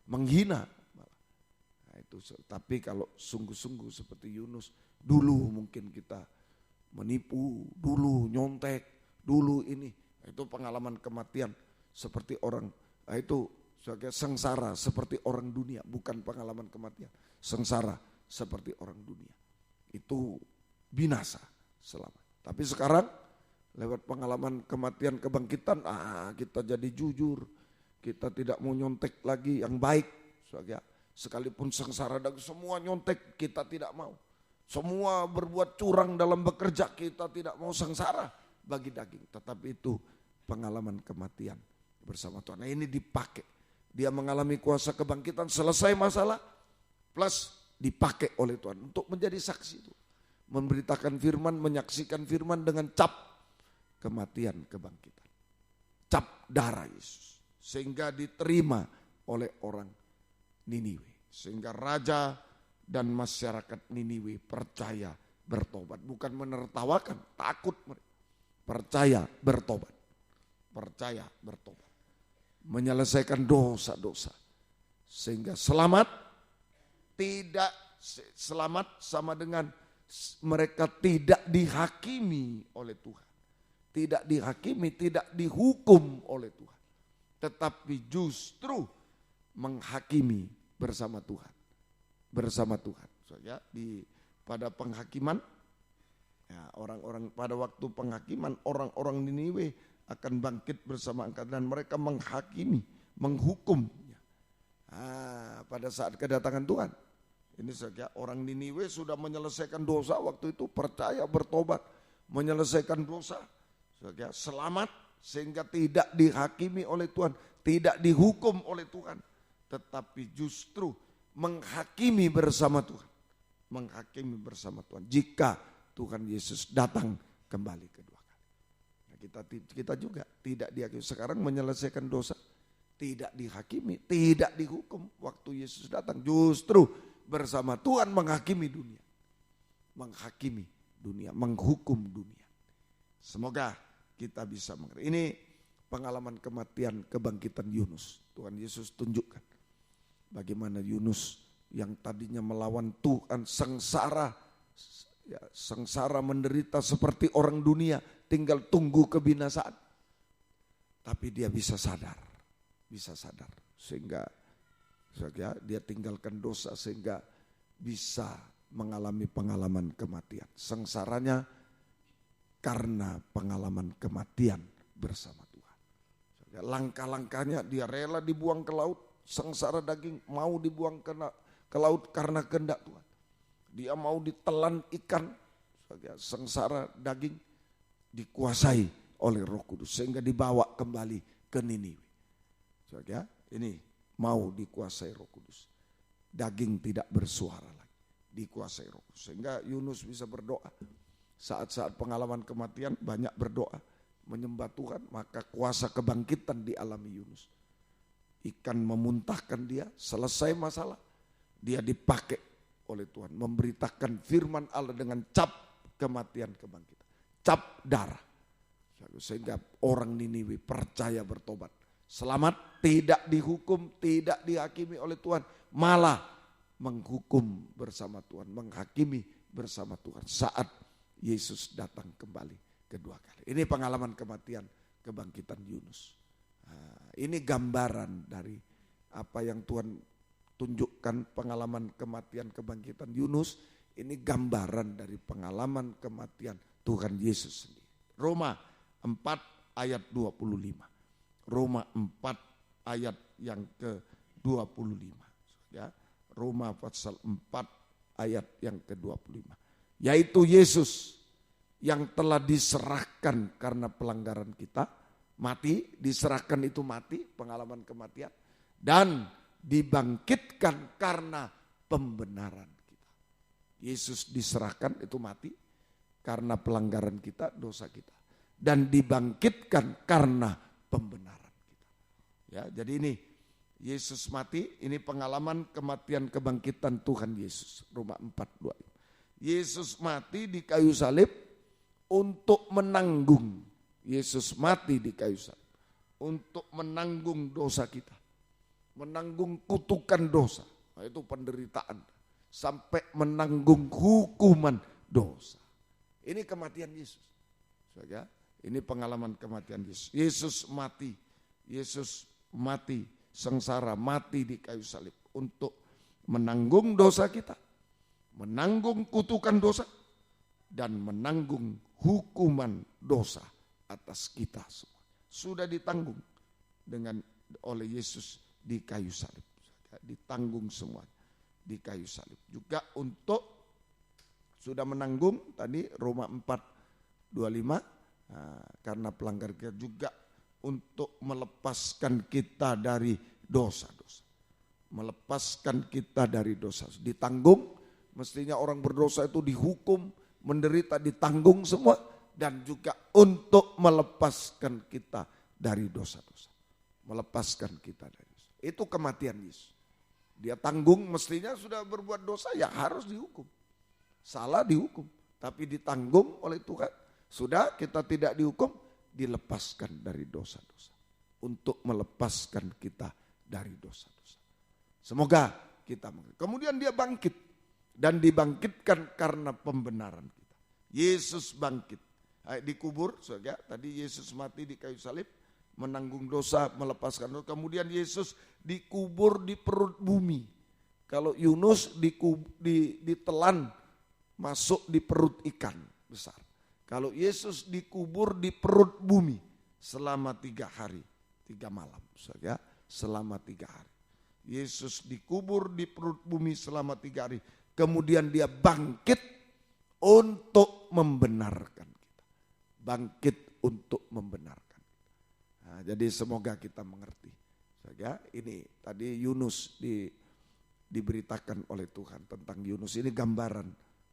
Speaker 2: menghina. Nah, itu. Tapi kalau sungguh-sungguh seperti Yunus, dulu mungkin kita menipu, dulu nyontek, dulu ini, itu pengalaman kematian seperti orang, itu sebagai sengsara seperti orang dunia, bukan pengalaman kematian, sengsara seperti orang dunia, itu binasa. Selamat. Tapi sekarang lewat pengalaman kematian kebangkitan, kita jadi jujur, kita tidak mau nyontek lagi yang baik, sekalipun sengsara dan semua nyontek kita tidak mau, semua berbuat curang dalam bekerja kita tidak mau sengsara bagi daging, tetapi itu pengalaman kematian bersama Tuhan. Nah ini dipakai, dia mengalami kuasa kebangkitan, selesai masalah, plus dipakai oleh Tuhan untuk menjadi saksi itu. Memberitakan firman, menyaksikan firman dengan cap kematian kebangkitan. Cap darah Yesus. Sehingga diterima oleh orang Niniwe. Sehingga raja dan masyarakat Niniwe percaya bertobat. Bukan menertawakan, takut mereka. Percaya bertobat. Percaya bertobat. Menyelesaikan dosa-dosa. Sehingga selamat, tidak selamat sama dengan mereka tidak dihakimi oleh Tuhan. Tidak dihakimi, tidak dihukum oleh Tuhan. Tetapi justru menghakimi bersama Tuhan. Bersama Tuhan. Soalnya pada penghakiman, ya, orang-orang pada waktu penghakiman, orang-orang Niniwe akan bangkit bersama angkatan dan mereka menghakimi, menghukum. Pada saat kedatangan Tuhan. Ini saja orang Niniwe sudah menyelesaikan dosa waktu itu, percaya bertobat, menyelesaikan dosa, saja selamat sehingga tidak dihakimi oleh Tuhan, tidak dihukum oleh Tuhan, tetapi justru menghakimi bersama Tuhan, menghakimi bersama Tuhan. Jika Tuhan Yesus datang kembali kedua kali, nah, kita juga tidak dihakimi. Sekarang menyelesaikan dosa, tidak dihakimi, tidak dihukum. Waktu Yesus datang justru bersama Tuhan menghakimi dunia. Menghakimi dunia, menghukum dunia. Semoga kita bisa mengerti. Ini pengalaman kematian kebangkitan Yunus. Tuhan Yesus tunjukkan bagaimana Yunus yang tadinya melawan Tuhan, sengsara, Ya, sengsara menderita seperti orang dunia, tinggal tunggu kebinasaan. Tapi dia bisa sadar sehingga dia tinggalkan dosa sehingga bisa mengalami pengalaman kematian. Sengsaranya karena pengalaman kematian bersama Tuhan. Langkah-langkahnya dia rela dibuang ke laut, sengsara daging mau dibuang ke laut karena kehendak Tuhan. Dia mau ditelan ikan, sengsara daging dikuasai oleh Roh Kudus sehingga dibawa kembali ke Niniwe. Ini mau dikuasai Roh Kudus. Daging tidak bersuara lagi, dikuasai Roh Kudus. Sehingga Yunus bisa berdoa. Saat-saat pengalaman kematian banyak berdoa, menyembah Tuhan, maka kuasa kebangkitan dialami Yunus. Ikan memuntahkan dia, selesai masalah, dia dipakai oleh Tuhan, memberitakan firman Allah dengan cap kematian kebangkitan, cap darah. Sehingga orang Niniwe percaya bertobat. Selamat, tidak dihukum, tidak dihakimi oleh Tuhan, malah menghukum bersama Tuhan, menghakimi bersama Tuhan saat Yesus datang kembali kedua kali. Ini pengalaman kematian kebangkitan Yunus. Ini gambaran dari apa yang Tuhan tunjukkan, pengalaman kematian kebangkitan Yunus. Ini gambaran dari pengalaman kematian Tuhan Yesus sendiri. Roma 4 ayat 25. Roma 4 ayat yang ke-25. Ya, Roma pasal 4 ayat yang ke-25. Yaitu Yesus yang telah diserahkan karena pelanggaran kita, mati, diserahkan itu mati, pengalaman kematian, dan dibangkitkan karena pembenaran kita. Yesus diserahkan itu mati karena pelanggaran kita, dosa kita, dan dibangkitkan karena pembenaran kita. Ya, jadi ini Yesus mati, ini pengalaman kematian kebangkitan Tuhan Yesus. Roma 4:25. Yesus mati di kayu salib untuk menanggung. Yesus mati di kayu salib untuk menanggung dosa kita. Menanggung kutukan dosa, itu penderitaan, sampai menanggung hukuman dosa. Ini kematian Yesus. Ini pengalaman kematian Yesus. Yesus mati sengsara, mati di kayu salib untuk menanggung dosa kita, menanggung kutukan dosa, dan menanggung hukuman dosa atas kita semua. Sudah ditanggung oleh Yesus di kayu salib, ditanggung semua di kayu salib. Juga untuk sudah menanggung tadi Roma 4:25, karena pelanggar kita, juga untuk melepaskan kita dari dosa-dosa. Melepaskan kita dari dosa. Ditanggung, mestinya orang berdosa itu dihukum, menderita, ditanggung semua, dan juga untuk melepaskan kita dari dosa-dosa. Melepaskan kita dari dosa. Itu kematian Yesus. Dia tanggung, mestinya sudah berbuat dosa ya harus dihukum. Salah dihukum, tapi ditanggung oleh Tuhan. Sudah kita tidak dihukum, dilepaskan dari dosa-dosa. Untuk melepaskan kita dari dosa-dosa. Semoga kita mengerti. Kemudian dia bangkit. Dan dibangkitkan karena pembenaran kita. Yesus bangkit. Dikubur, saudara. Tadi Yesus mati di kayu salib, menanggung dosa, melepaskan dosa. Kemudian Yesus dikubur di perut bumi. Kalau Yunus ditelan masuk di perut ikan besar. Kalau Yesus dikubur di perut bumi selama 3 hari, 3 malam. Saudara, selama 3 hari. Yesus dikubur di perut bumi selama 3 hari. Kemudian dia bangkit untuk membenarkan kita. Bangkit untuk membenarkan. Nah, jadi semoga kita mengerti. Ya, ini tadi Yunus diberitakan oleh Tuhan tentang Yunus. Ini gambaran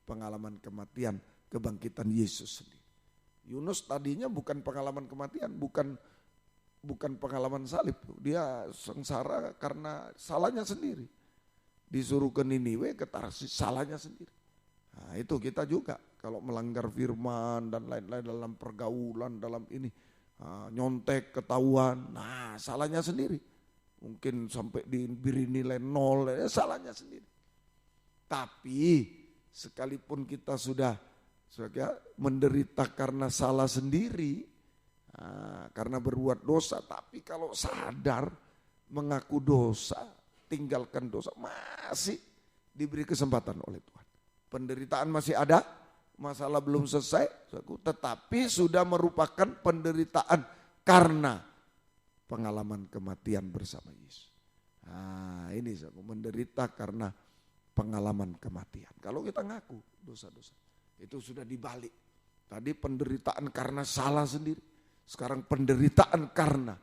Speaker 2: pengalaman kematian, kebangkitan Yesus sendiri. Yunus tadinya bukan pengalaman kematian, bukan pengalaman salib. Dia sengsara karena salahnya sendiri. Disuruh ke Niniwe, ke Tarsis, salahnya sendiri. Nah, itu kita juga kalau melanggar firman dan lain-lain dalam pergaulan, dalam ini. Nyontek, ketahuan, nah salahnya sendiri. Mungkin sampai diberi nilai 0, salahnya sendiri. Tapi sekalipun kita sudah menderita karena salah sendiri, karena berbuat dosa, tapi kalau sadar, mengaku dosa, tinggalkan dosa, masih diberi kesempatan oleh Tuhan. Penderitaan masih ada, masalah belum selesai, tetapi sudah merupakan penderitaan karena pengalaman kematian bersama Yesus. Ini menderita karena pengalaman kematian. Kalau kita ngaku dosa-dosa, itu sudah dibalik. Tadi penderitaan karena salah sendiri. Sekarang penderitaan karena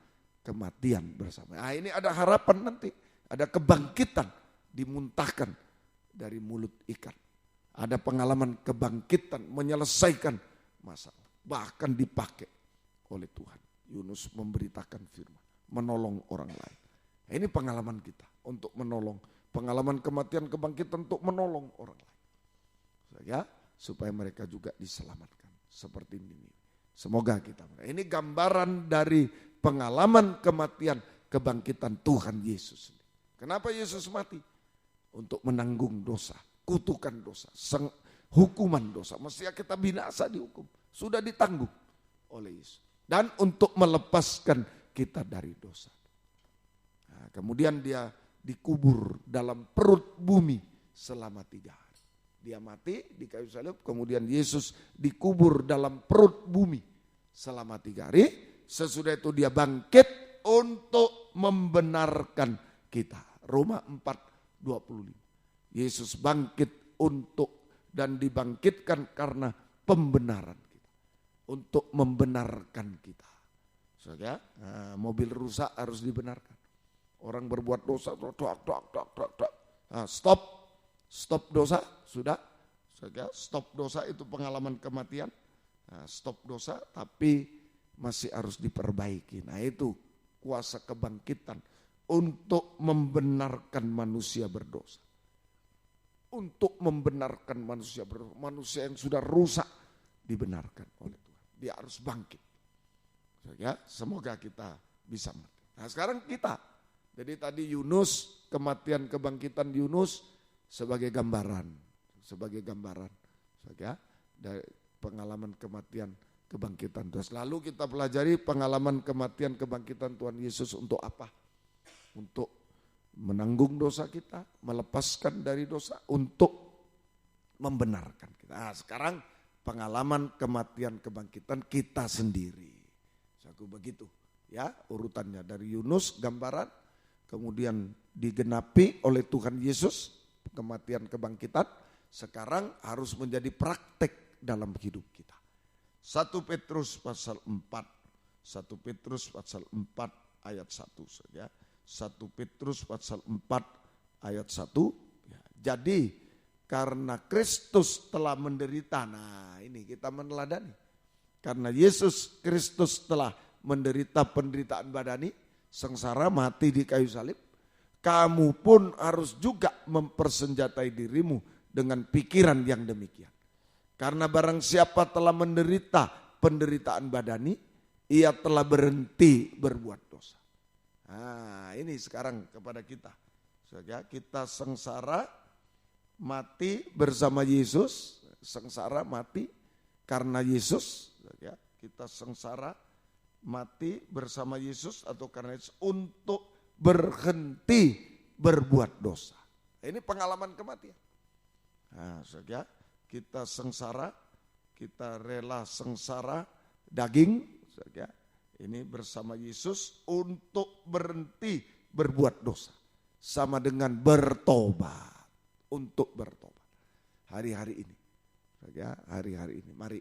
Speaker 2: kematian bersama. Ini ada harapan nanti. Ada kebangkitan dimuntahkan dari mulut ikan. Ada pengalaman kebangkitan menyelesaikan masalah. Bahkan dipakai oleh Tuhan. Yunus memberitakan firman. Menolong orang lain. Ini pengalaman kita untuk menolong. Pengalaman kematian kebangkitan untuk menolong orang lain. Supaya mereka juga diselamatkan. Seperti ini. Semoga kita. Ini gambaran dari pengalaman kematian kebangkitan Tuhan Yesus. Kenapa Yesus mati? Untuk menanggung dosa, kutukan dosa, hukuman dosa. Mestinya kita binasa dihukum. Sudah ditanggung oleh Yesus. Dan untuk melepaskan kita dari dosa. Kemudian dia dikubur dalam perut bumi selama 3 hari. Dia mati di kayu salib, kemudian Yesus dikubur dalam perut bumi selama 3 hari. Sesudah itu dia bangkit untuk membenarkan kita. Roma 4:25. Yesus bangkit untuk dan dibangkitkan karena pembenaran kita. Untuk membenarkan kita. Mobil rusak harus dibenarkan. Orang berbuat dosa, stop dosa, sudah. Stop dosa itu pengalaman kematian. Stop dosa, tapi masih harus diperbaiki. Nah itu kuasa kebangkitan untuk membenarkan manusia berdosa. Untuk membenarkan manusia berdosa. Manusia yang sudah rusak dibenarkan oleh Tuhan. Dia harus bangkit. Semoga kita bisa mati. Nah sekarang kita. Jadi tadi Yunus, kematian kebangkitan Yunus sebagai gambaran. Sebagai gambaran. Dari pengalaman kematian kebangkitan. Terus lalu kita pelajari pengalaman kematian kebangkitan Tuhan Yesus untuk apa? Untuk menanggung dosa kita, melepaskan dari dosa, untuk membenarkan kita. Nah, sekarang pengalaman kematian kebangkitan kita sendiri. Aku begitu ya urutannya dari Yunus gambaran, kemudian digenapi oleh Tuhan Yesus kematian kebangkitan, sekarang harus menjadi praktek dalam hidup kita. 1 Petrus pasal 4, 1 Petrus pasal 4 ayat 1 saja. 1 Petrus pasal 4 ayat 1. Jadi karena Kristus telah menderita, nah ini kita meneladani. Karena Yesus Kristus telah menderita penderitaan badani, sengsara mati di kayu salib, kamu pun harus juga mempersenjatai dirimu dengan pikiran yang demikian. Karena barang siapa telah menderita penderitaan badani, ia telah berhenti berbuat dosa. Nah ini sekarang kepada kita. Kita sengsara mati bersama Yesus, sengsara mati karena Yesus. Kita sengsara mati bersama Yesus atau karena Yesus untuk berhenti berbuat dosa. Ini pengalaman kematian. Nah, kita sengsara, kita rela sengsara daging, ini bersama Yesus untuk berhenti berbuat dosa. Sama dengan bertobat, untuk bertobat. Hari-hari ini, hari-hari ini, mari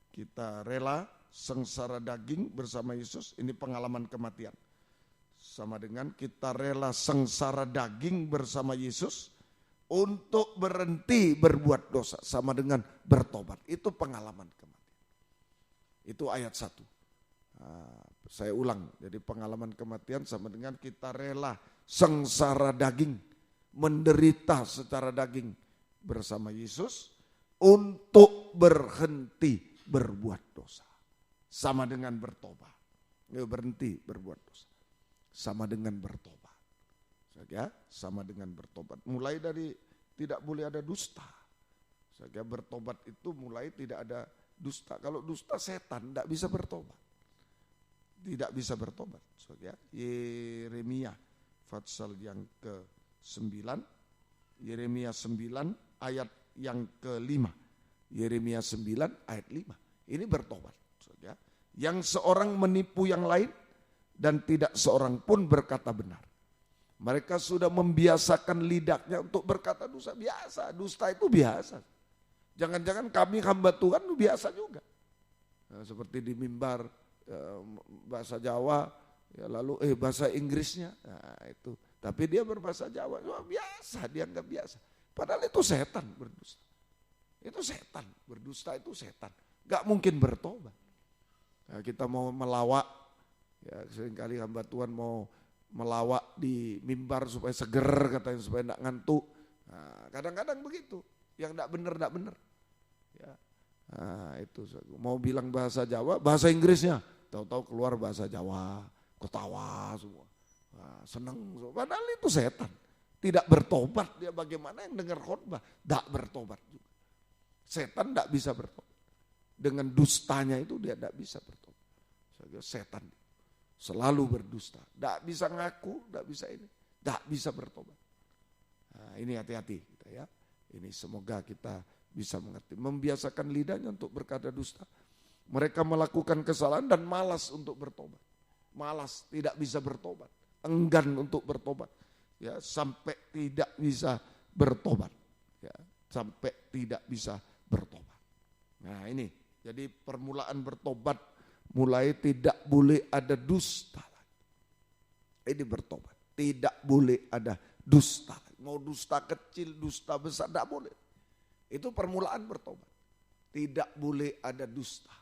Speaker 2: kita rela sengsara daging bersama Yesus, ini pengalaman kematian. Sama dengan kita rela sengsara daging bersama Yesus, untuk berhenti berbuat dosa, sama dengan bertobat. Itu pengalaman kematian. Itu ayat 1. Saya ulang, jadi pengalaman kematian sama dengan kita rela sengsara daging, menderita secara daging bersama Yesus, untuk berhenti berbuat dosa. Sama dengan bertobat. Berhenti berbuat dosa. Sama dengan bertobat. Sama dengan bertobat. Mulai dari tidak boleh ada dusta. Saya bertobat itu mulai tidak ada dusta. Kalau dusta setan tidak bisa bertobat. Tidak bisa bertobat. Yeremia pasal yang ke-9. Yeremia 9 ayat yang ke-5. Yeremia 9 ayat 5. Ini bertobat. Yang seorang menipu yang lain dan tidak seorang pun berkata benar. Mereka sudah membiasakan lidahnya untuk berkata dusta. Biasa, dusta itu biasa. Jangan-jangan kami hamba Tuhan itu biasa juga. Nah, seperti di mimbar bahasa Jawa, ya lalu bahasa Inggrisnya, nah itu. Tapi dia berbahasa Jawa, biasa, dia nggak biasa. Padahal itu setan berdusta. Itu setan, berdusta itu setan. Gak mungkin bertobat. Nah, kita mau melawak, ya seringkali hamba Tuhan mau melawak di mimbar supaya seger, katanya supaya enggak ngantuk. Nah, kadang-kadang begitu, yang enggak benar. Ya. Nah, itu mau bilang bahasa Jawa, bahasa Inggrisnya, tahu-tahu keluar bahasa Jawa, ketawa semua. Nah, senang, padahal itu setan. Tidak bertobat dia, bagaimana yang dengar khotbah enggak bertobat juga. Setan enggak bisa bertobat. Dengan dustanya itu dia enggak bisa bertobat. Setan selalu berdusta, tidak bisa ngaku, tidak bisa ini, tidak bisa bertobat. Nah, ini hati-hati kita ya. Ini semoga kita bisa mengerti. Membiasakan lidahnya untuk berkata dusta. Mereka melakukan kesalahan dan malas untuk bertobat. Malas, tidak bisa bertobat. Enggan untuk bertobat. Ya, sampai tidak bisa bertobat. Ya, sampai tidak bisa bertobat. Nah ini, jadi permulaan bertobat mulai tidak boleh ada dusta lagi. Ini bertobat. Tidak boleh ada dusta. Mau dusta kecil, dusta besar, tidak boleh. Itu permulaan bertobat. Tidak boleh ada dusta.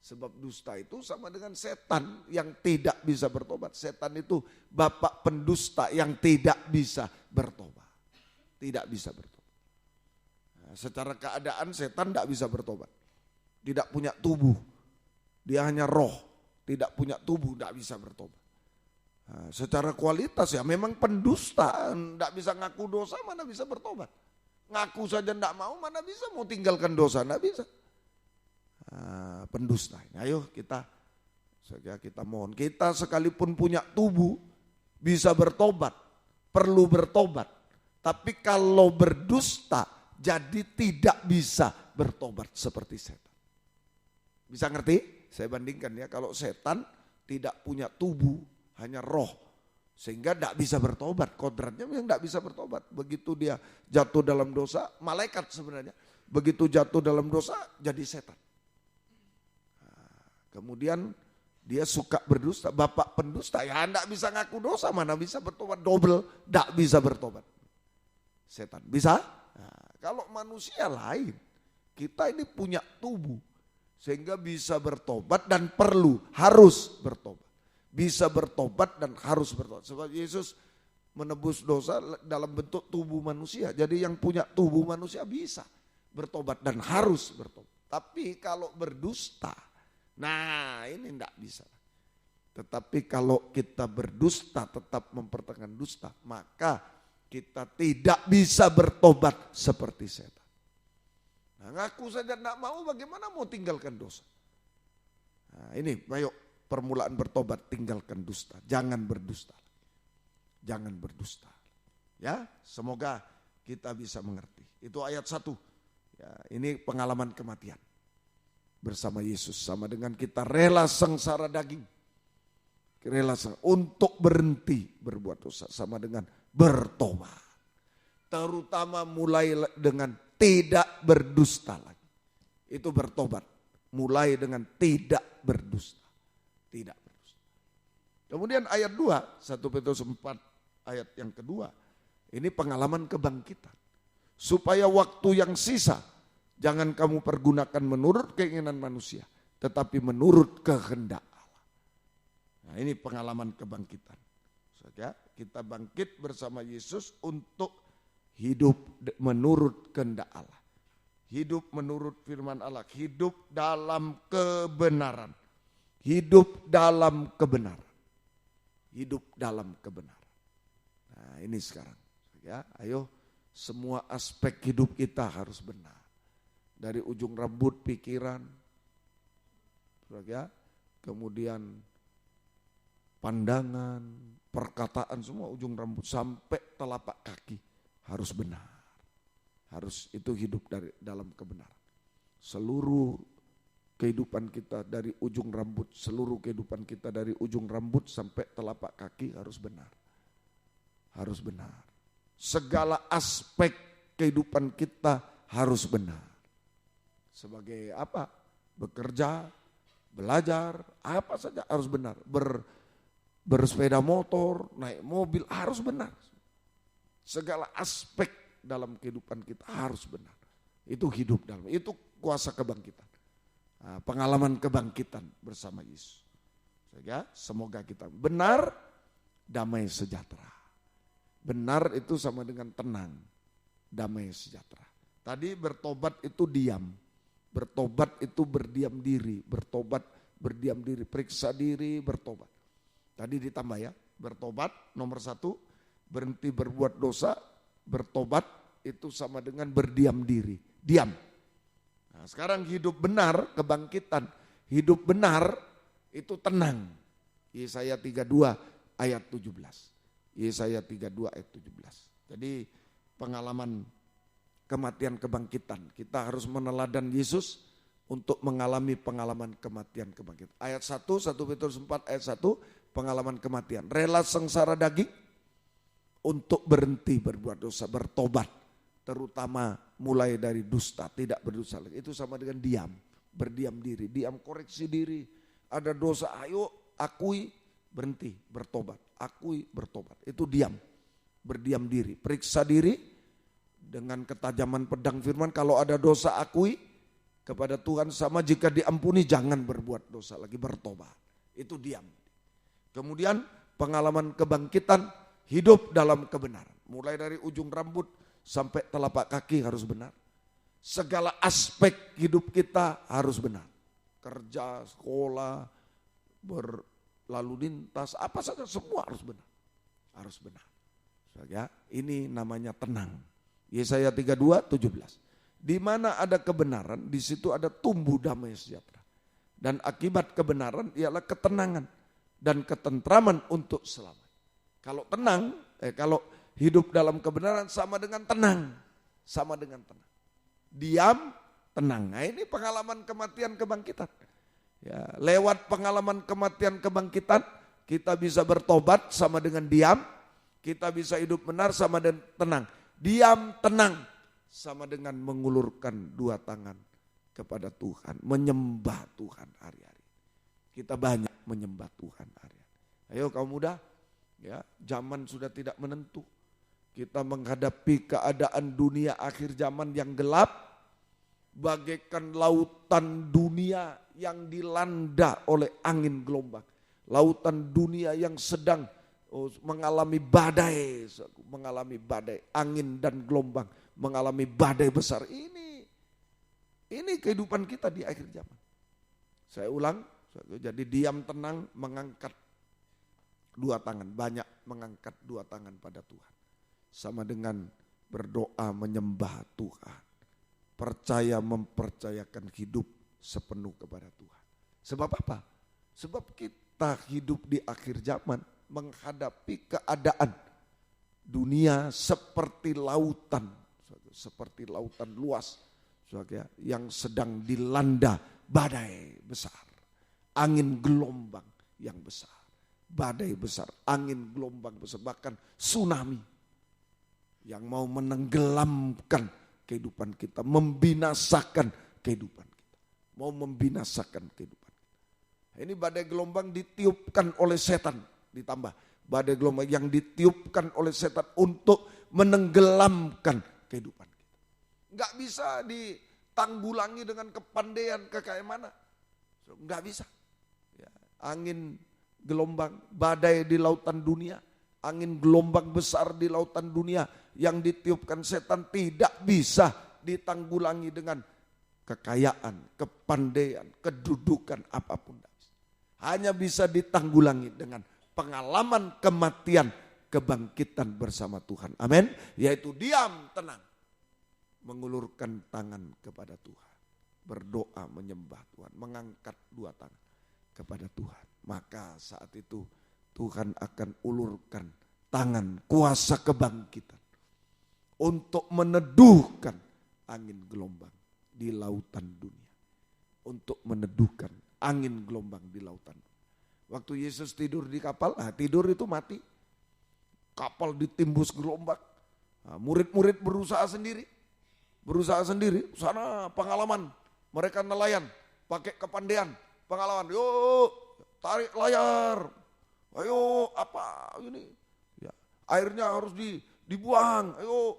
Speaker 2: Sebab dusta itu sama dengan setan yang tidak bisa bertobat. Setan itu bapak pendusta yang tidak bisa bertobat. Tidak bisa bertobat. Nah, secara keadaan setan tidak bisa bertobat. Tidak punya tubuh. Dia hanya roh, tidak punya tubuh, tidak bisa bertobat. Nah, secara kualitas ya memang pendusta, tidak bisa ngaku dosa, mana bisa bertobat. Ngaku saja tidak mau, mana bisa mau tinggalkan dosa, tidak bisa. Nah, pendusta, ayo kita mohon, kita sekalipun punya tubuh, bisa bertobat, perlu bertobat. Tapi kalau berdusta, jadi tidak bisa bertobat seperti setan. Bisa ngerti? Saya bandingkan ya, kalau setan tidak punya tubuh, hanya roh, sehingga tidak bisa bertobat. Kodratnya yang tidak bisa bertobat. Begitu dia jatuh dalam dosa, malaikat sebenarnya. Begitu jatuh dalam dosa, jadi setan. Nah, kemudian dia suka berdusta, bapak pendusta, ya tidak bisa ngaku dosa, mana bisa bertobat, double, tidak bisa bertobat. Setan, bisa? Nah, kalau manusia lain, kita ini punya tubuh. Sehingga bisa bertobat dan harus bertobat. Bisa bertobat dan harus bertobat. Sebab Yesus menebus dosa dalam bentuk tubuh manusia. Jadi yang punya tubuh manusia bisa bertobat dan harus bertobat. Tapi kalau berdusta, nah ini tidak bisa. Tetapi kalau kita berdusta, tetap mempertahankan dusta, maka kita tidak bisa bertobat seperti setan. Nah, ngaku saja tidak mau, bagaimana mau tinggalkan dosa? Nah, ini, ayo permulaan bertobat, tinggalkan dusta. Jangan berdusta. Jangan berdusta. Ya, semoga kita bisa mengerti. Itu ayat 1. Ya, ini pengalaman kematian bersama Yesus, sama dengan kita rela sengsara daging. Rela untuk berhenti berbuat dosa, sama dengan bertobat. Terutama mulai dengan tidak berdusta lagi. Itu bertobat. Mulai dengan tidak berdusta. Tidak berdusta. Kemudian ayat 2, 1 Petrus 4 ayat yang kedua. Ini pengalaman kebangkitan. Supaya waktu yang sisa, jangan kamu pergunakan menurut keinginan manusia, tetapi menurut kehendak Allah. Nah ini pengalaman kebangkitan. Kita bangkit bersama Yesus untuk hidup menurut kehendak Allah. Hidup menurut firman Allah. Hidup dalam kebenaran. Hidup dalam kebenaran. Hidup dalam kebenaran. Nah ini sekarang. Ya, ayo semua aspek hidup kita harus benar. dari ujung rambut pikiran, ya, kemudian pandangan, perkataan, semua ujung rambut sampai telapak kaki harus benar. Harus itu hidup dalam kebenaran. Seluruh kehidupan kita dari ujung rambut, seluruh kehidupan kita dari ujung rambut sampai telapak kaki harus benar. Harus benar. Segala aspek kehidupan kita harus benar. Sebagai apa? Bekerja, belajar, apa saja harus benar. Bersepeda motor, naik mobil harus benar. Segala aspek dalam kehidupan kita harus benar. Itu hidup dalam, itu kuasa kebangkitan. Nah, pengalaman kebangkitan bersama Yesus. Sehingga semoga kita benar, damai sejahtera. Benar itu sama dengan tenang, damai sejahtera. Tadi bertobat itu diam, bertobat itu berdiam diri, bertobat berdiam diri, periksa diri, bertobat. Tadi ditambah ya, bertobat nomor 1, berhenti berbuat dosa, bertobat itu sama dengan berdiam diri, diam. Nah, sekarang hidup benar, kebangkitan, hidup benar itu tenang. Yesaya 32 ayat 17. Yesaya 32 ayat 17. Jadi pengalaman kematian kebangkitan, kita harus meneladan Yesus untuk mengalami pengalaman kematian kebangkitan. Ayat 1 Petrus 4 ayat 1, pengalaman kematian. Rela sengsara daging untuk berhenti berbuat dosa, bertobat. Terutama mulai dari dusta, tidak berdosa lagi. Itu sama dengan diam, berdiam diri, diam koreksi diri. Ada dosa, ayo akui, berhenti, bertobat. Akui, bertobat. Itu diam, berdiam diri, periksa diri dengan ketajaman pedang firman. Kalau ada dosa akui kepada Tuhan, sama jika diampuni jangan berbuat dosa lagi, bertobat. Itu diam. Kemudian pengalaman kebangkitan, hidup dalam kebenaran. Mulai dari ujung rambut sampai telapak kaki harus benar. Segala aspek hidup kita harus benar. Kerja, sekolah, berlalu lintas, apa saja semua harus benar. Harus benar. Ya, ini namanya tenang. Yesaya 32, 17. Di mana ada kebenaran, di situ ada tumbuh damai sejahtera. Dan akibat kebenaran ialah ketenangan dan ketentraman untuk selamanya. Kalau tenang, kalau hidup dalam kebenaran sama dengan tenang. Sama dengan tenang. Diam, tenang. Nah, ini pengalaman kematian kebangkitan. Ya, lewat pengalaman kematian kebangkitan, kita bisa bertobat sama dengan diam. Kita bisa hidup benar sama dengan tenang. Diam, tenang sama dengan mengulurkan dua tangan kepada Tuhan. Menyembah Tuhan hari-hari. Kita banyak menyembah Tuhan hari-hari. Ayo kaum muda. Ya, zaman sudah tidak menentu. Kita menghadapi keadaan dunia akhir zaman yang gelap, bagaikan lautan dunia yang dilanda oleh angin gelombang. Lautan dunia yang sedang mengalami badai, angin dan gelombang, mengalami badai besar. Ini kehidupan kita di akhir zaman. Saya ulang, jadi diam, tenang, mengangkat dua tangan, banyak mengangkat dua tangan pada Tuhan. Sama dengan berdoa menyembah Tuhan. Percaya mempercayakan hidup sepenuh kepada Tuhan. Sebab apa? Sebab kita hidup di akhir zaman menghadapi keadaan dunia seperti lautan luas yang sedang dilanda badai besar. Angin gelombang yang besar. Badai besar, angin gelombang besar, bahkan tsunami yang mau menenggelamkan kehidupan kita, membinasakan kehidupan kita, mau membinasakan kehidupan kita. Ini badai gelombang ditiupkan oleh setan, ditambah badai gelombang yang ditiupkan oleh setan untuk menenggelamkan kehidupan kita. Enggak bisa ditanggulangi dengan kepandaian kayak mana, enggak bisa. Ya, angin gelombang, badai di lautan dunia, angin gelombang besar di lautan dunia yang ditiupkan setan tidak bisa ditanggulangi dengan kekayaan, kepandaian, kedudukan apapun. Hanya bisa ditanggulangi dengan pengalaman kematian, kebangkitan bersama Tuhan. Amin. Yaitu diam, tenang, mengulurkan tangan kepada Tuhan. berdoa menyembah Tuhan, mengangkat dua tangan kepada Tuhan. Maka saat itu Tuhan akan ulurkan tangan kuasa kebangkitan untuk meneduhkan angin gelombang di lautan dunia. Untuk meneduhkan angin gelombang di lautan. Waktu Yesus tidur di kapal, tidur itu mati. Kapal ditimbus gelombang. Murid-murid berusaha sendiri. Sana pengalaman. Mereka nelayan, pakai kepandaian. Pengalaman, yuk tarik layar. Ayo apa ini? Ya, airnya harus dibuang. Ayo,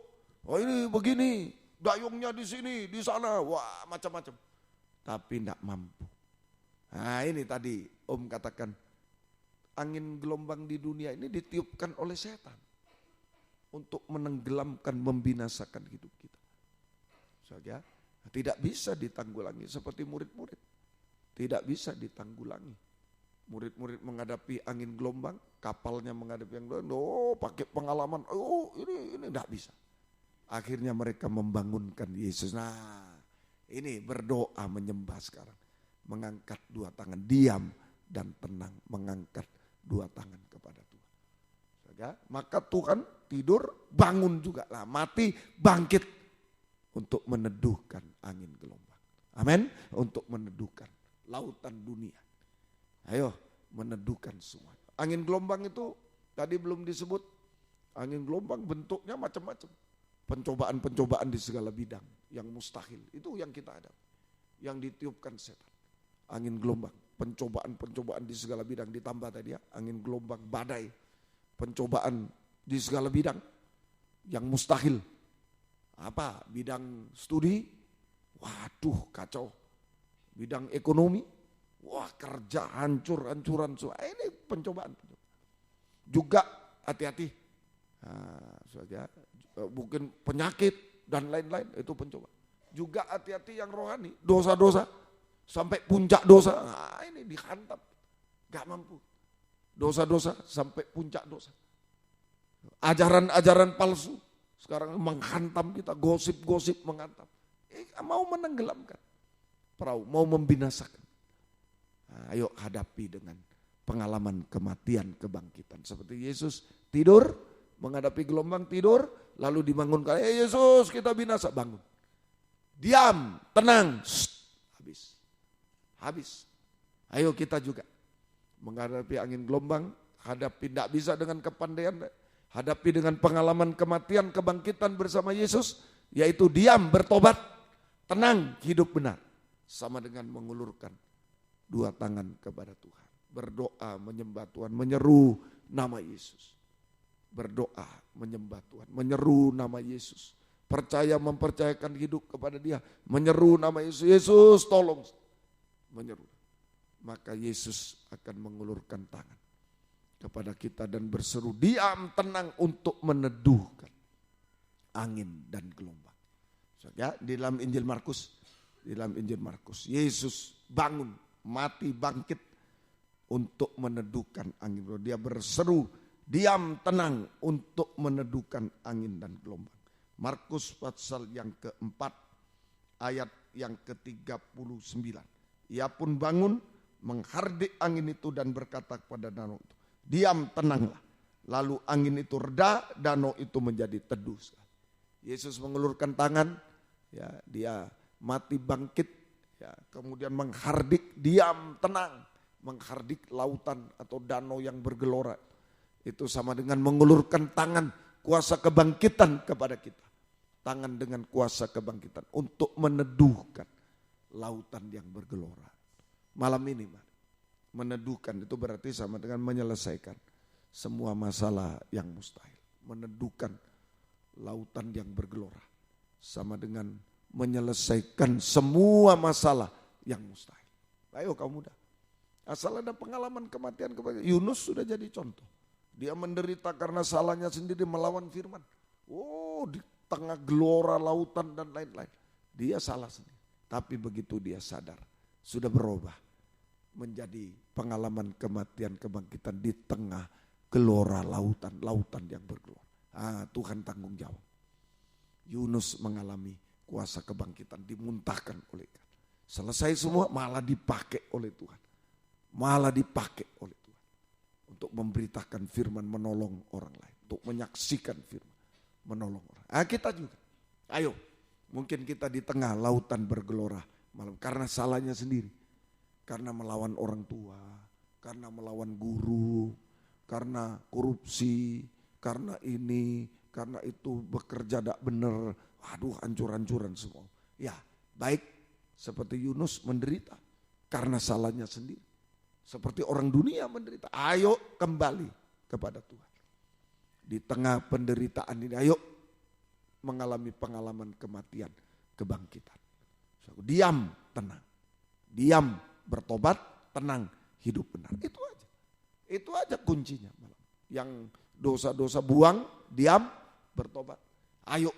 Speaker 2: ini begini. Dayungnya di sini, di sana. Wah, macam-macam. Tapi tidak mampu. Nah ini tadi Om katakan, angin gelombang di dunia ini ditiupkan oleh setan untuk menenggelamkan, membinasakan hidup kita. Saja tidak bisa ditanggulangi seperti murid-murid. Tidak bisa ditanggulangi. Murid-murid menghadapi angin gelombang, kapalnya menghadapi angin gelombang, pakai pengalaman, ini tidak bisa. Akhirnya mereka membangunkan Yesus. Nah ini berdoa menyembah sekarang. Mengangkat dua tangan, diam dan tenang, mengangkat dua tangan kepada Tuhan. Maka Tuhan tidur, bangun juga lah, mati, bangkit untuk meneduhkan angin gelombang. Amin. Untuk meneduhkan lautan dunia. Ayo meneduhkan semua. Angin gelombang itu tadi belum disebut. Angin gelombang bentuknya macam-macam. Pencobaan-pencobaan di segala bidang yang mustahil. Itu yang kita ada. Yang ditiupkan setan. Angin gelombang, pencobaan-pencobaan di segala bidang, ditambah tadi ya, angin gelombang, badai, pencobaan di segala bidang yang mustahil. Apa? Bidang studi, waduh kacau. Bidang ekonomi, wah kerja hancur-hancuran. Ini pencobaan. Juga hati-hati, mungkin penyakit dan lain-lain, itu pencobaan. Juga hati-hati yang rohani, dosa-dosa. Sampai puncak dosa, ini dihantam, gak mampu. Dosa-dosa sampai puncak dosa. Ajaran-ajaran palsu, sekarang menghantam kita, gosip-gosip menghantam. Mau menenggelamkan perahu, mau membinasakan. Ayo hadapi dengan pengalaman kematian, kebangkitan. Seperti Yesus tidur, menghadapi gelombang tidur, lalu dibangunkan, Yesus kita binasa, bangun. Diam, tenang, habis. Ayo kita juga menghadapi angin gelombang, hadapi tidak bisa dengan kepandaian, hadapi dengan pengalaman kematian, kebangkitan bersama Yesus, yaitu diam, bertobat, tenang, hidup benar. Sama dengan mengulurkan dua tangan kepada Tuhan. Berdoa, menyembah Tuhan, menyeru nama Yesus. Berdoa, menyembah Tuhan, menyeru nama Yesus. Percaya, mempercayakan hidup kepada Dia, menyeru nama Yesus. Yesus tolong. Menyeru, maka Yesus akan mengulurkan tangan kepada kita dan berseru, diam, tenang, untuk meneduhkan angin dan gelombang. Ya, di dalam Injil Markus, Yesus bangun, mati, bangkit untuk meneduhkan angin. Dia berseru, diam, tenang, untuk meneduhkan angin dan gelombang. Markus pasal yang keempat, ayat yang ke-39. Ia pun bangun, menghardik angin itu dan berkata kepada danau itu, diam, tenanglah. Lalu angin itu reda, danau itu menjadi teduh. Yesus mengulurkan tangan, ya, dia mati bangkit, ya, kemudian menghardik, diam, tenang, menghardik lautan atau danau yang bergelora. Itu sama dengan mengulurkan tangan kuasa kebangkitan kepada kita. Tangan dengan kuasa kebangkitan untuk meneduhkan lautan yang bergelora. Malam ini meneduhkan itu berarti sama dengan menyelesaikan semua masalah yang mustahil. Meneduhkan lautan yang bergelora sama dengan menyelesaikan semua masalah yang mustahil. Ayo kaum muda, asal ada pengalaman kematian kepada Yunus sudah jadi contoh. Dia menderita karena salahnya sendiri melawan firman. Di tengah gelora lautan dan lain-lain. Dia salah sendiri. Tapi begitu dia sadar, sudah berubah menjadi pengalaman kematian kebangkitan di tengah gelora lautan yang bergelora. Tuhan tanggung jawab. Yunus mengalami kuasa kebangkitan, dimuntahkan oleh ikan. Selesai semua malah dipakai oleh Tuhan. Malah dipakai oleh Tuhan. Untuk memberitakan firman, menolong orang lain. Untuk menyaksikan firman, menolong orang. Kita juga. Ayo, mungkin kita di tengah lautan bergelora malam karena salahnya sendiri. Karena melawan orang tua, karena melawan guru, karena korupsi, karena ini, karena itu bekerja tidak benar. Waduh, hancur-hancuran semua. Ya, baik seperti Yunus menderita karena salahnya sendiri. Seperti orang dunia menderita. Ayo kembali kepada Tuhan. Di tengah penderitaan ini, ayo mengalami pengalaman kematian, kebangkitan. Diam, tenang. Diam, bertobat, tenang, hidup benar. Itu aja. Itu aja kuncinya. Yang dosa-dosa buang, diam, bertobat. Ayo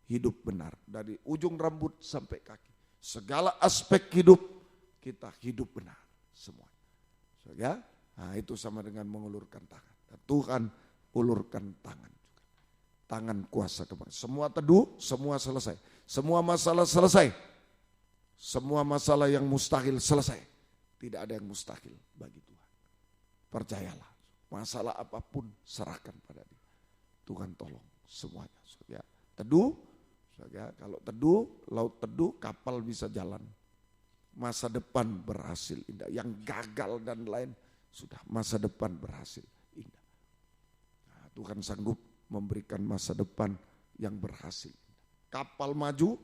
Speaker 2: hidup benar. Dari ujung rambut sampai kaki. Segala aspek hidup, kita hidup benar. Semua. Ya, nah, itu sama dengan mengulurkan tangan. Dan Tuhan ulurkan tangan juga. Tangan kuasa kepada. Semua teduh, semua selesai. Semua masalah selesai. Semua masalah yang mustahil selesai. Tidak ada yang mustahil bagi Tuhan. Percayalah, masalah apapun serahkan pada Dia. Tuhan tolong semuanya. Ya, teduh, ya, kalau teduh, laut teduh, kapal bisa jalan. Masa depan berhasil indah. Yang gagal dan lain sudah masa depan berhasil indah. Nah, Tuhan sanggup memberikan masa depan yang berhasil. Kapal maju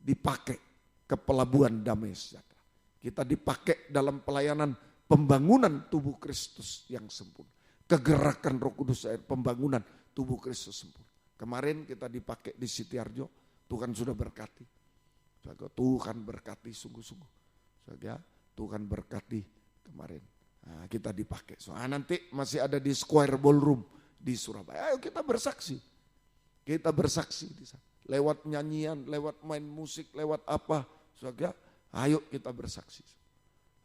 Speaker 2: dipakai ke pelabuhan damai sejahtera. Kita dipakai dalam pelayanan pembangunan tubuh Kristus yang sempurna. Kegerakan Roh Kudus, pembangunan tubuh Kristus sempurna. Kemarin kita dipakai di Sitiarjo, Tuhan sudah berkati. Tuhan berkati sungguh-sungguh. Tuhan berkati kemarin. Nah, kita dipakai. Nanti masih ada di Square Ballroom di Surabaya. Ayo kita bersaksi. Kita bersaksi di sana. Lewat nyanyian, lewat main musik, lewat apa. Ayo kita bersaksi.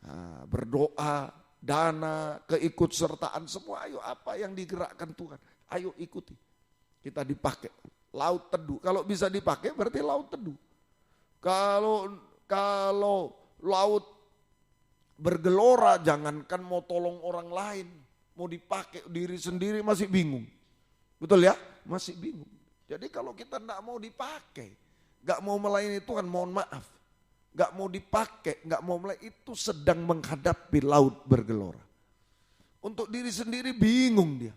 Speaker 2: Nah, berdoa, dana, keikutsertaan semua. Ayo apa yang digerakkan Tuhan. Ayo ikuti. Kita dipakai. Laut teduh. Kalau bisa dipakai berarti laut teduh. Kalau laut bergelora, jangankan mau tolong orang lain, mau dipakai diri sendiri masih bingung. Betul ya? Masih bingung. Jadi kalau kita tidak mau dipakai, gak mau melayani Tuhan, mohon maaf. Gak mau dipakai, gak mau melayani, itu sedang menghadapi laut bergelora. Untuk diri sendiri bingung dia.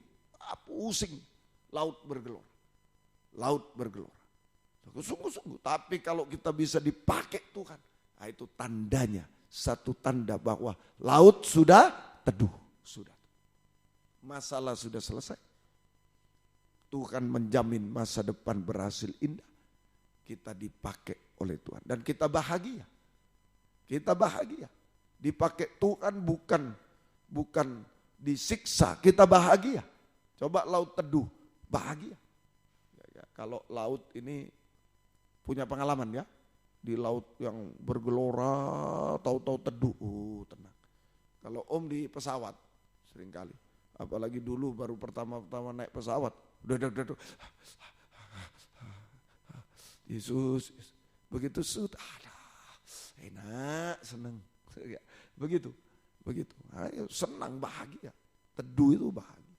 Speaker 2: Pusing, laut bergelora. Laut bergelora. Sungguh-sungguh, tapi kalau kita bisa dipakai Tuhan, nah itu tandanya, satu tanda bahwa laut sudah teduh, sudah. Masalah sudah selesai. Tuhan menjamin masa depan berhasil indah. Kita dipakai oleh Tuhan dan kita bahagia. Kita bahagia. Dipakai Tuhan bukan disiksa, kita bahagia. Coba laut teduh, bahagia. Ya, kalau laut ini punya pengalaman ya, di laut yang bergelora, tahu-tahu teduh, tenang. Kalau Om di pesawat seringkali, apalagi dulu baru pertama-tama naik pesawat, udah. Yesus, begitu enak, senang, begitu, ayo senang, bahagia, teduh itu bahagia.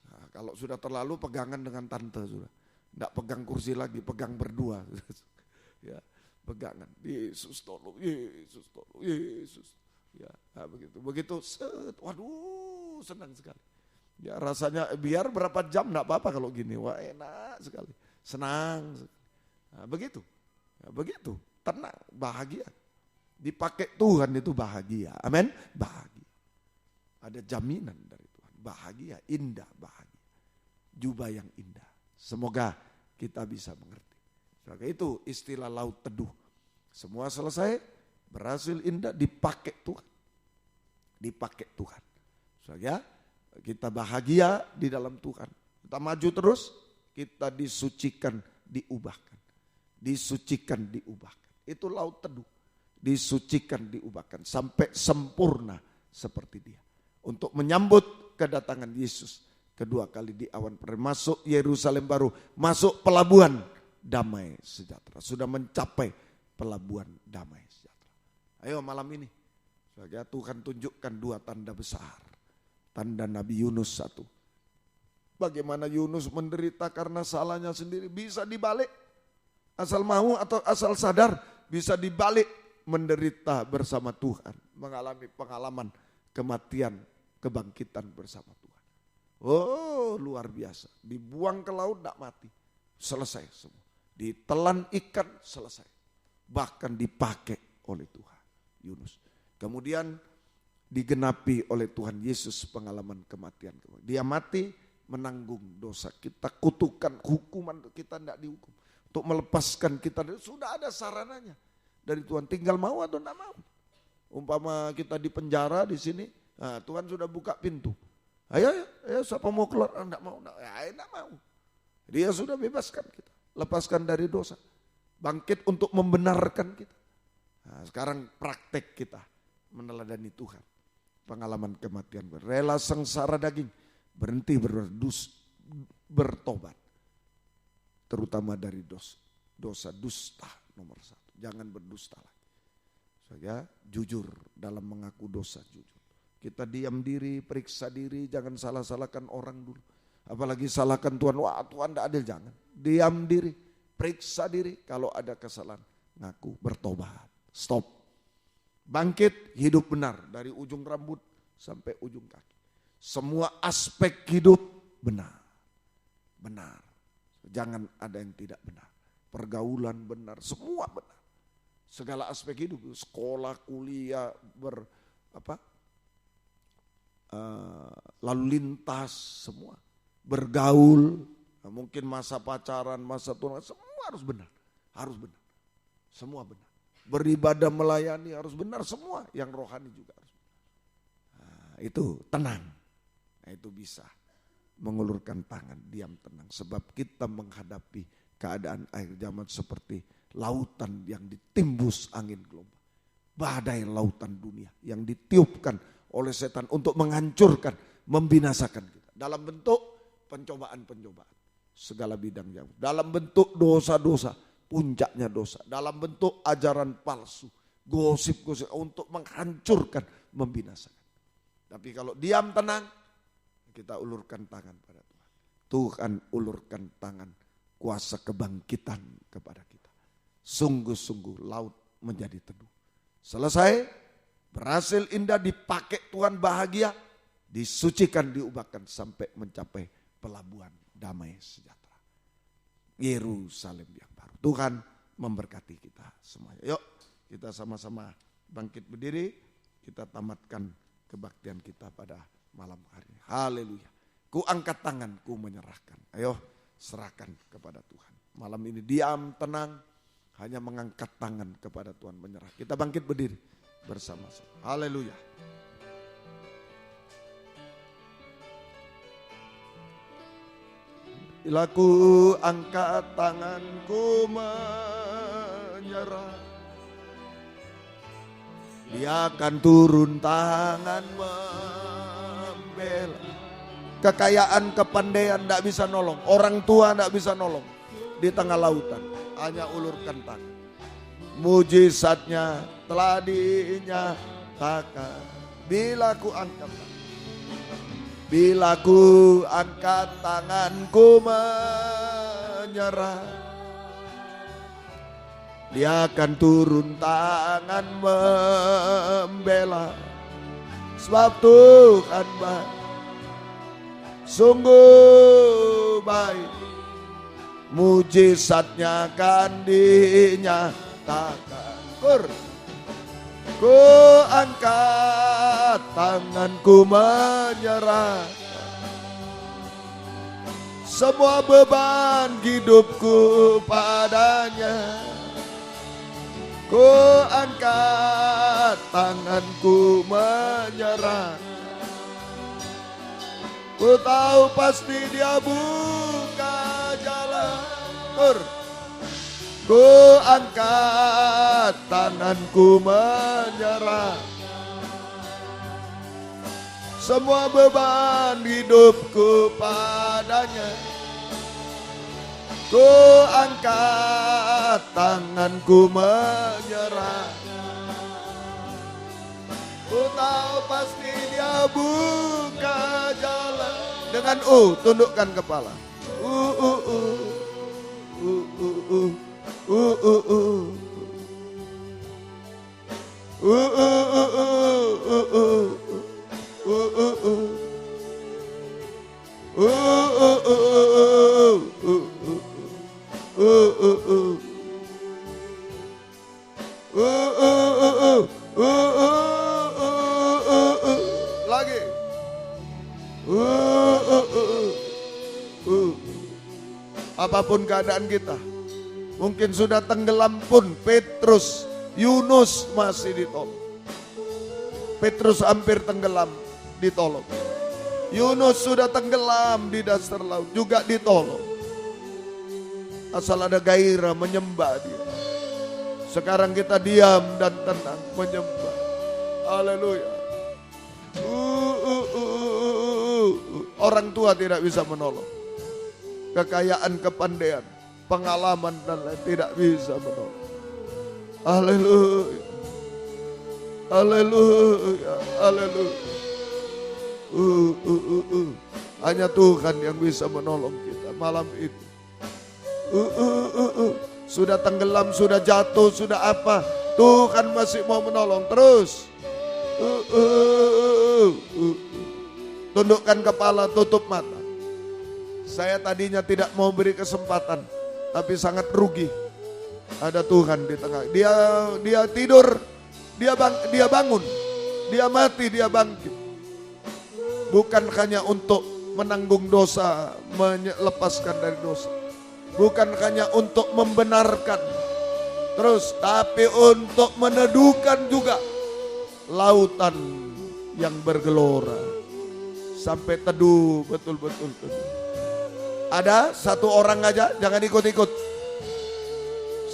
Speaker 2: Nah, kalau sudah terlalu pegangan dengan tante sudah. Tidak pegang kursi lagi, pegang berdua. Ya, pegangan. Yesus tolong, Yesus tolong, Yesus. Ya, nah begitu. Waduh, senang sekali. Ya, rasanya biar berapa jam tidak apa-apa kalau gini. Wah, enak sekali. Senang sekali. Nah, begitu. Ya, begitu. Tenang, bahagia. Dipakai Tuhan itu bahagia. Amin. Bahagia. Ada jaminan dari Tuhan. Bahagia, indah, bahagia. Jubah yang indah. Semoga kita bisa mengerti. Sebagai itu istilah laut teduh. Semua selesai, berhasil indah, dipakai Tuhan. Dipakai Tuhan. Sebagai kita bahagia di dalam Tuhan. Kita maju terus, kita disucikan, diubahkan. Disucikan, diubahkan. Itu laut teduh. Disucikan, diubahkan. Sampai sempurna seperti Dia. Untuk menyambut kedatangan Yesus kedua kali di awan perih, masuk Yerusalem baru, masuk pelabuhan damai sejahtera. Sudah mencapai pelabuhan damai sejahtera. Ayo malam ini, saudara, Tuhan tunjukkan 2 tanda besar. Tanda Nabi Yunus 1. Bagaimana Yunus menderita karena salahnya sendiri, bisa dibalik. Asal mau atau asal sadar, bisa dibalik menderita bersama Tuhan. Mengalami pengalaman kematian, kebangkitan bersama Tuhan. Oh, luar biasa. Dibuang ke laut tidak mati. Selesai semua. Ditelan ikan, selesai. Bahkan dipakai oleh Tuhan. Yunus. Kemudian digenapi oleh Tuhan Yesus pengalaman kematian. Dia mati menanggung dosa kita, kutukan, hukuman kita tidak dihukum. Untuk melepaskan kita, sudah ada sarananya dari Tuhan. Tinggal mau atau tidak mau. Umpama kita di penjara di sini, nah, Tuhan sudah buka pintu. Ayo, siapa mau keluar? Tidak mau, tidak mau. Dia sudah bebaskan kita, lepaskan dari dosa, bangkit untuk membenarkan kita. Nah, sekarang praktek kita meneladani Tuhan, pengalaman kematian, rela sengsara daging, berhenti bertobat, terutama dari dosa dusta nomor 1. Jangan berdusta lagi. Saya jujur dalam mengaku dosa, jujur. Kita diam diri, periksa diri, jangan salah-salahkan orang dulu. Apalagi salahkan Tuhan, wah Tuhan tidak adil, jangan. Diam diri, periksa diri, kalau ada kesalahan, ngaku, bertobat, stop. Bangkit, hidup benar, dari ujung rambut sampai ujung kaki. Semua aspek hidup benar, benar. Jangan ada yang tidak benar. Pergaulan benar, semua benar. Segala aspek hidup, sekolah, kuliah, lalu lintas, semua. Bergaul, mungkin masa pacaran, masa tunangan, semua harus benar. Harus benar, semua benar. Beribadah, melayani harus benar, semua. Yang rohani juga harus benar. Nah, itu tenang. Nah, itu bisa mengulurkan tangan, diam tenang. Sebab kita menghadapi keadaan akhir zaman seperti lautan yang ditimbus angin gelombang. Badai lautan dunia yang ditiupkan oleh setan untuk menghancurkan, membinasakan kita. Dalam bentuk pencobaan-pencobaan. Segala bidang jauh. Dalam bentuk dosa-dosa, puncaknya dosa. Dalam bentuk ajaran palsu, gosip-gosip untuk menghancurkan, membinasakan. Tapi kalau diam tenang, kita ulurkan tangan pada Tuhan. Tuhan ulurkan tangan kuasa kebangkitan kepada kita. Sungguh-sungguh laut menjadi teduh. Selesai, berhasil indah, dipakai Tuhan, bahagia, disucikan, diubahkan sampai mencapai pelabuhan damai sejahtera. Yerusalem yang baru. Tuhan memberkati kita semuanya. Yuk kita sama-sama bangkit berdiri, kita tamatkan kebaktian kita pada malam hari ini. Haleluya. Ku angkat tangan, ku menyerahkan. Ayo serahkan kepada Tuhan. Malam ini diam, tenang, hanya mengangkat tangan kepada Tuhan, menyerah. Kita bangkit berdiri bersama-sama. Haleluya. Bila ku angkat tanganku menyerah, Dia akan turun tangan membela. Kekayaan, kepandaian tidak bisa nolong. Orang tua tidak bisa nolong. Di tengah lautan hanya ulurkan tangan. Mujizatnya telah dinyatakan. Bila ku angkat tangan. Bila ku angkat tanganku menyerah, Dia akan turun tangan membela. Sebab Tuhan baik, sungguh baik, mujizatnya akan dinyatakan. Ku angkat tanganku menyerah, semua beban hidupku padanya. Ku angkat tanganku menyerah, ku tahu pasti Dia buka jalan. Ku angkat tanganku menyerah, semua beban hidupku padanya. Ku Ku angkat tanganku menyerah. Ku tahu pasti Dia buka jalan. Dengan tundukkan kepala. Lagi. Apapun keadaan kita, mungkin sudah tenggelam pun, Petrus, Yunus masih ditolong. Petrus hampir tenggelam, ditolong. Yunus sudah tenggelam di dasar laut, juga ditolong. Asal ada gairah menyembah Dia. Sekarang kita diam dan tenang menyembah. Haleluya. Orang tua tidak bisa menolong. Kekayaan, kepandaian, pengalaman dan lain tidak bisa menolong. Haleluya. Haleluya. Haleluya. Hanya Tuhan yang bisa menolong kita malam ini. Sudah tenggelam, sudah jatuh, sudah apa, Tuhan masih mau menolong terus. Tundukkan kepala, tutup mata. Saya tadinya tidak mau beri kesempatan, tapi sangat rugi. Ada Tuhan di tengah. Dia tidur, dia bangun, dia mati, dia bangkit. Bukan hanya untuk menanggung dosa, melepaskan dari dosa. Bukan hanya untuk membenarkan terus, tapi untuk meneduhkan juga lautan yang bergelora sampai teduh betul-betul teduh. Ada satu orang aja, jangan ikut-ikut.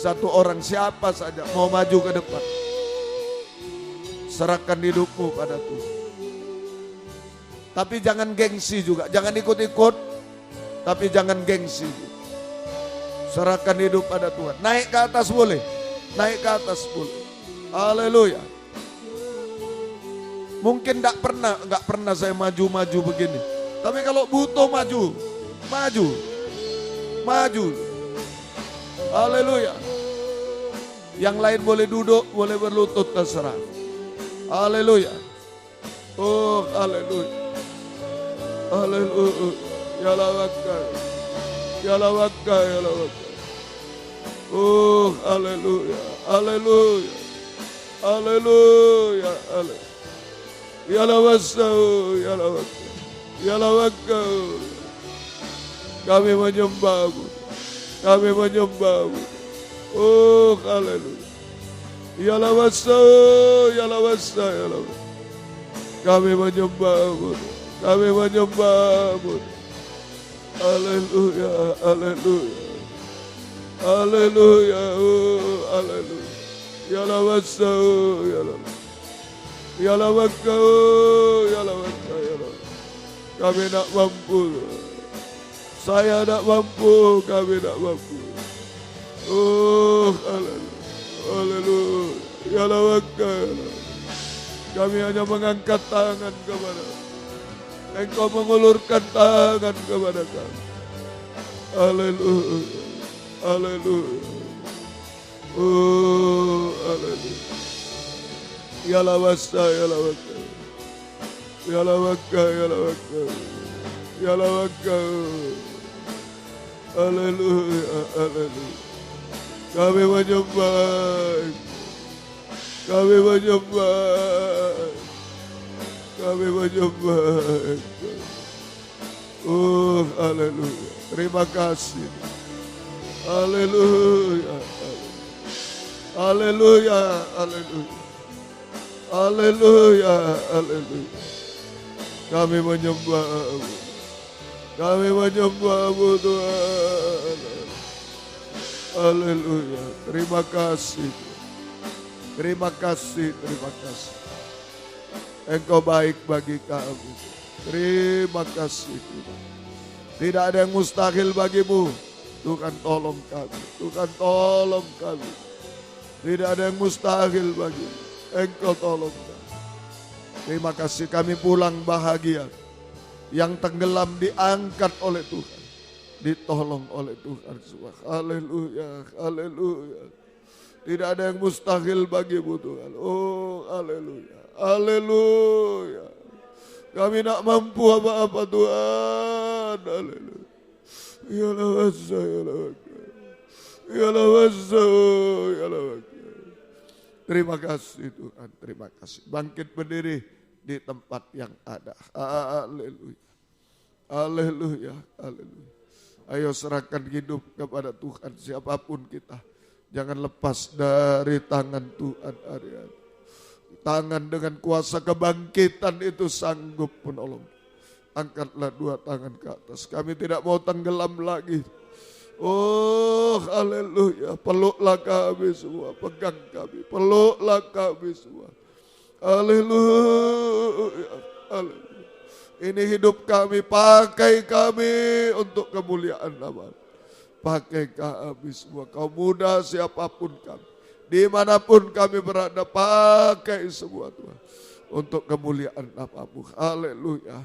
Speaker 2: Satu orang, siapa saja mau maju ke depan, serahkan hidupmu pada Tuhan. Tapi jangan gengsi juga, jangan ikut-ikut, tapi jangan gengsi. Serahkan hidup pada Tuhan. Naik ke atas boleh, naik ke atas boleh. Haleluya. Mungkin nggak pernah saya maju-maju begini. Tapi kalau butuh maju. Haleluya. Yang lain boleh duduk, boleh berlutut, terserah. Haleluya. Oh, haleluya. Haleluya. Ya lawakah. Ya lawakah, ya lawakah. Oh, haleluya. Haleluya. Haleluya. Haleluya. Ya lawasau, ya lawakah. Ya lawakah. Kami menyembahmu. Kami menyembahmu. Oh, haleluya. Ya lawasau, ya lawasau, ya lawakah. Kami menyembahmu. Kami menyembahmu. Haleluya, haleluya. Haleluya, haleluya. Ya lawasau, ya lawakah. Ya lawakah, ya lawakah, ya lawakah. Kami tak mampu. Saya tak mampu, kami tak mampu. Oh, haleluya. Haleluya. Ya lawakah, ya lawakah. Kami hanya mengangkat tangan kepada Engkau, mengulurkan tangan kepada kami. Haleluya. Haleluya. Oh, haleluya. Ya lawasa, ya lawaka. Ya lawaka, ya lawaka. Ya lawaka. Haleluya, haleluya. Kami menyembah. Kami menyembah. Kami menyembah. Oh, haleluya. Terima kasih. Haleluya. Haleluya. Haleluya. Haleluya. Haleluya. Kami menyembah-Mu. Kami menyembah-Mu, Tuhan. Haleluya. Terima kasih. Terima kasih. Terima kasih. Engkau baik bagi kami. Terima kasih. Tidak ada yang mustahil bagimu. Tuhan tolong kami, Tuhan tolong kami. Tidak ada yang mustahil bagi Engkau, tolong kami. Terima kasih, kami pulang bahagia. Yang tenggelam diangkat oleh Tuhan, ditolong oleh Tuhan semua. Haleluya, haleluya. Tidak ada yang mustahil bagimu Tuhan. Oh, haleluya, haleluya. Kami tak mampu apa-apa Tuhan. Haleluya. Yalah wasa, yalah wasa. Yalah wasa, yalah wasa. Terima kasih Tuhan, terima kasih. Bangkit berdiri di tempat yang ada. Haleluya. Haleluya. Haleluya. Ayo serahkan hidup kepada Tuhan siapapun kita. Jangan lepas dari tangan Tuhan hari-hari. Tangan dengan kuasa kebangkitan itu sanggup menolong. Angkatlah dua tangan ke atas. Kami tidak mau tenggelam lagi. Oh, haleluya. Peluklah kami semua. Pegang kami. Peluklah kami semua. Haleluya. Haleluya. Ini hidup kami, pakai kami untuk kemuliaan nama. Pakai kami semua, kaum muda siapapun kami. Dimanapun kami berada, pakai semua Tuhan. Untuk kemuliaan nama-Mu. Haleluya.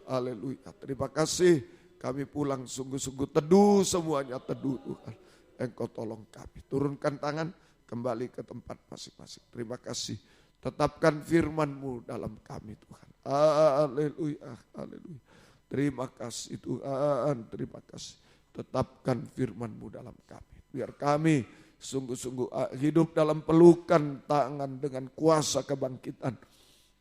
Speaker 2: Haleluya. Terima kasih, kami pulang sungguh-sungguh teduh semuanya, teduh Tuhan. Engkau tolong kami. Turunkan tangan, kembali ke tempat masing-masing. Terima kasih. Tetapkan firman-Mu dalam kami Tuhan. Haleluya, haleluya. Terima kasih Tuhan, terima kasih. Tetapkan firman-Mu dalam kami. Biar kami sungguh-sungguh hidup dalam pelukan tangan dengan kuasa kebangkitan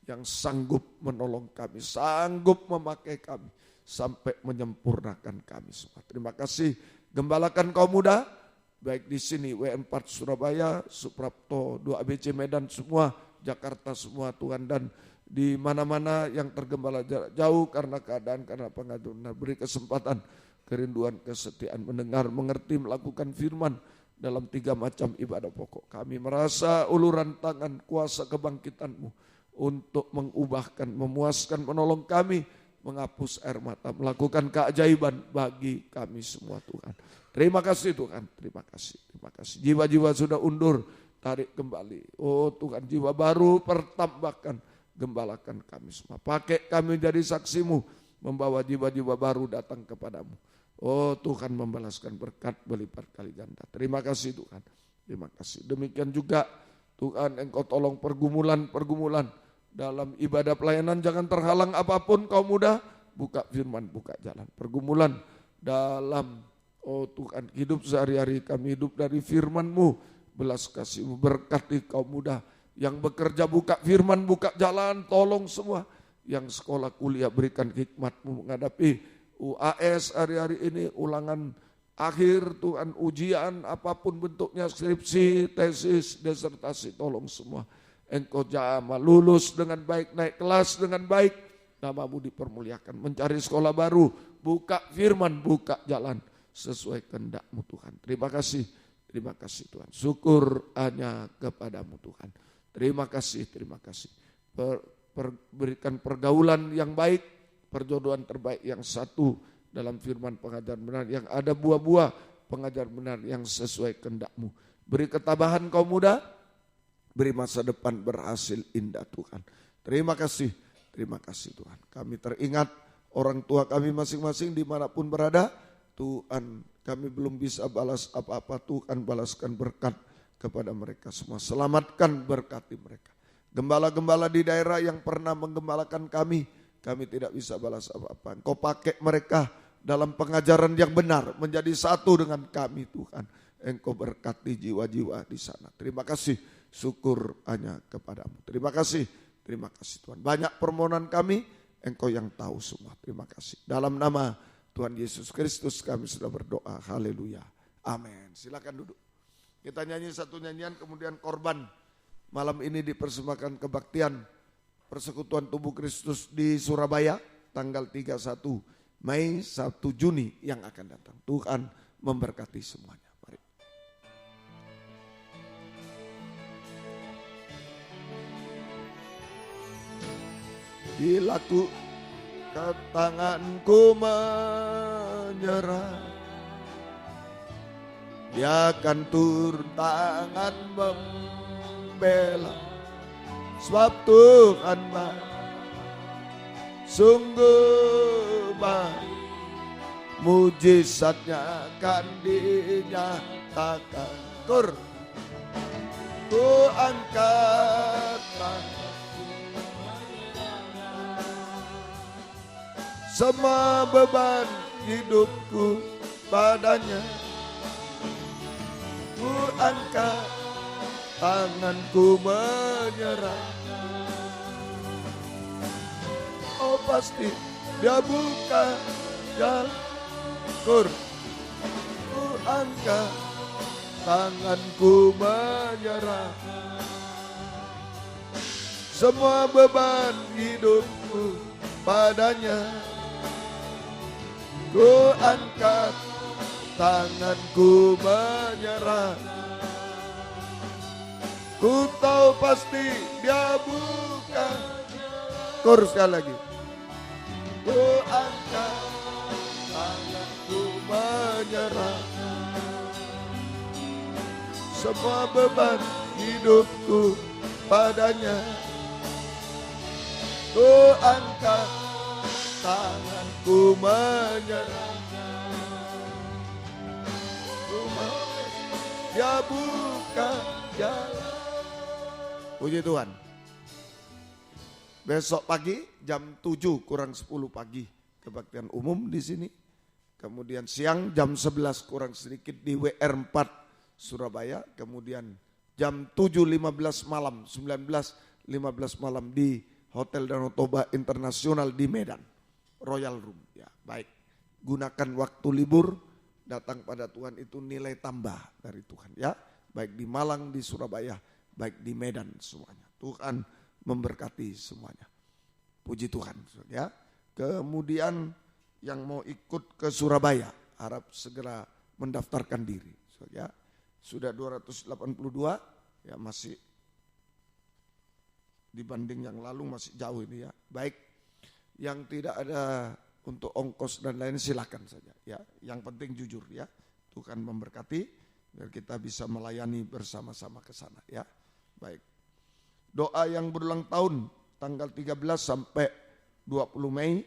Speaker 2: yang sanggup menolong kami, sanggup memakai kami sampai menyempurnakan kami semua. Terima kasih. Gembalakan kaum muda, baik di sini W4 Surabaya, Suprapto 2ABC Medan semua, Jakarta semua Tuhan, dan di mana-mana yang tergembala jarak jauh karena keadaan, karena pengaduan. Beri kesempatan, kerinduan, kesetiaan mendengar, mengerti, melakukan firman dalam 3 macam ibadah pokok. Kami merasa uluran tangan kuasa kebangkitan-Mu untuk mengubahkan, memuaskan, menolong kami, menghapus air mata, melakukan keajaiban bagi kami semua Tuhan. Terima kasih Tuhan, terima kasih, terima kasih. Jiwa-jiwa sudah undur, tarik kembali. Oh Tuhan, jiwa baru pertambahkan, gembalakan kami semua. Pakai kami jadi saksi-Mu, membawa jiwa-jiwa baru datang kepadamu. Oh Tuhan, membalaskan berkat berlipat kali ganda. Terima kasih Tuhan, terima kasih. Demikian juga Tuhan, Engkau tolong pergumulan-pergumulan dalam ibadah pelayanan, jangan terhalang apapun kaum muda. Buka firman, buka jalan. Pergumulan dalam, oh Tuhan, hidup sehari-hari kami hidup dari firman-Mu. Belas kasih-Mu, berkati kaum muda yang bekerja, buka firman, buka jalan, tolong semua. Yang sekolah kuliah, berikan hikmat-Mu menghadapi UAS hari-hari ini, ulangan akhir Tuhan, ujian apapun bentuknya, skripsi, tesis, disertasi, tolong semua. Engkau jamah, lulus dengan baik, naik kelas dengan baik, nama-Mu dipermuliakan, mencari sekolah baru, buka firman, buka jalan sesuai kehendak-Mu Tuhan. Terima kasih Tuhan. Syukur hanya kepadamu Tuhan. Terima kasih. Berikan pergaulan yang baik, perjodohan terbaik yang satu dalam firman pengajaran benar, yang ada buah-buah pengajaran benar yang sesuai kehendak-Mu. Beri ketabahan kaum muda, beri masa depan berhasil indah Tuhan. Terima kasih Tuhan. Kami teringat orang tua kami masing-masing dimanapun berada. Tuhan, kami belum bisa balas apa-apa. Tuhan, balaskan berkat kepada mereka semua. Selamatkan, berkati mereka. Gembala-gembala di daerah yang pernah menggembalakan kami tidak bisa balas apa-apa. Engkau pakai mereka dalam pengajaran yang benar, menjadi satu dengan kami Tuhan. Engkau berkati jiwa-jiwa di sana. Terima kasih, syukur hanya kepadamu. Terima kasih Tuhan. Banyak permohonan kami, Engkau yang tahu semua. Terima kasih. Dalam nama Tuhan Yesus Kristus kami sudah berdoa. Haleluya. Amin. Silakan duduk. Kita nyanyi satu nyanyian, kemudian korban. Malam ini dipersembahkan kebaktian Persekutuan Tubuh Kristus di Surabaya tanggal 31 Mei 1 Juni yang akan datang. Tuhan memberkati semuanya. Mari. Bila ku ke tanganku menyerah, Dia akan turun tangan membela, sebab Tuhan baik, sungguh baik. Mujizatnya akan dinyatakan. Ku angkat semua beban hidupku padanya. Ku angkat tanganku menyerah. Oh pasti dia buka jalan. Ku angkat tanganku menyerah. Semua beban hidupku padanya. Ku angkat tanganku menyerah. Ku tahu pasti dia buka. Kur sekali lagi. Ku angkat tanganku menyerah. Semua beban hidupku padanya. Ku angkat tanganku menyerah. Dia buka jalan. Puji Tuhan. Besok pagi jam 7 kurang 10 pagi kebaktian umum di sini. Kemudian siang jam 11 kurang sedikit di WR4 Surabaya. Kemudian jam 7.15 malam, 19.15 malam di Hotel Danau Toba Internasional di Medan. Royal Room. Ya, baik. Gunakan waktu libur datang pada Tuhan itu nilai tambah dari Tuhan. Ya, baik di Malang, di Surabaya, baik di Medan semuanya. Tuhan memberkati semuanya. Puji Tuhan. Ya. Kemudian yang mau ikut ke Surabaya harap segera mendaftarkan diri. Ya. Sudah 282, ya masih dibanding yang lalu masih jauh ini ya. Baik, yang tidak ada untuk ongkos dan lain silakan saja ya. Yang penting jujur ya. Tuhan memberkati biar kita bisa melayani bersama-sama ke sana ya. Baik. Doa yang berulang tahun tanggal 13 sampai 20 Mei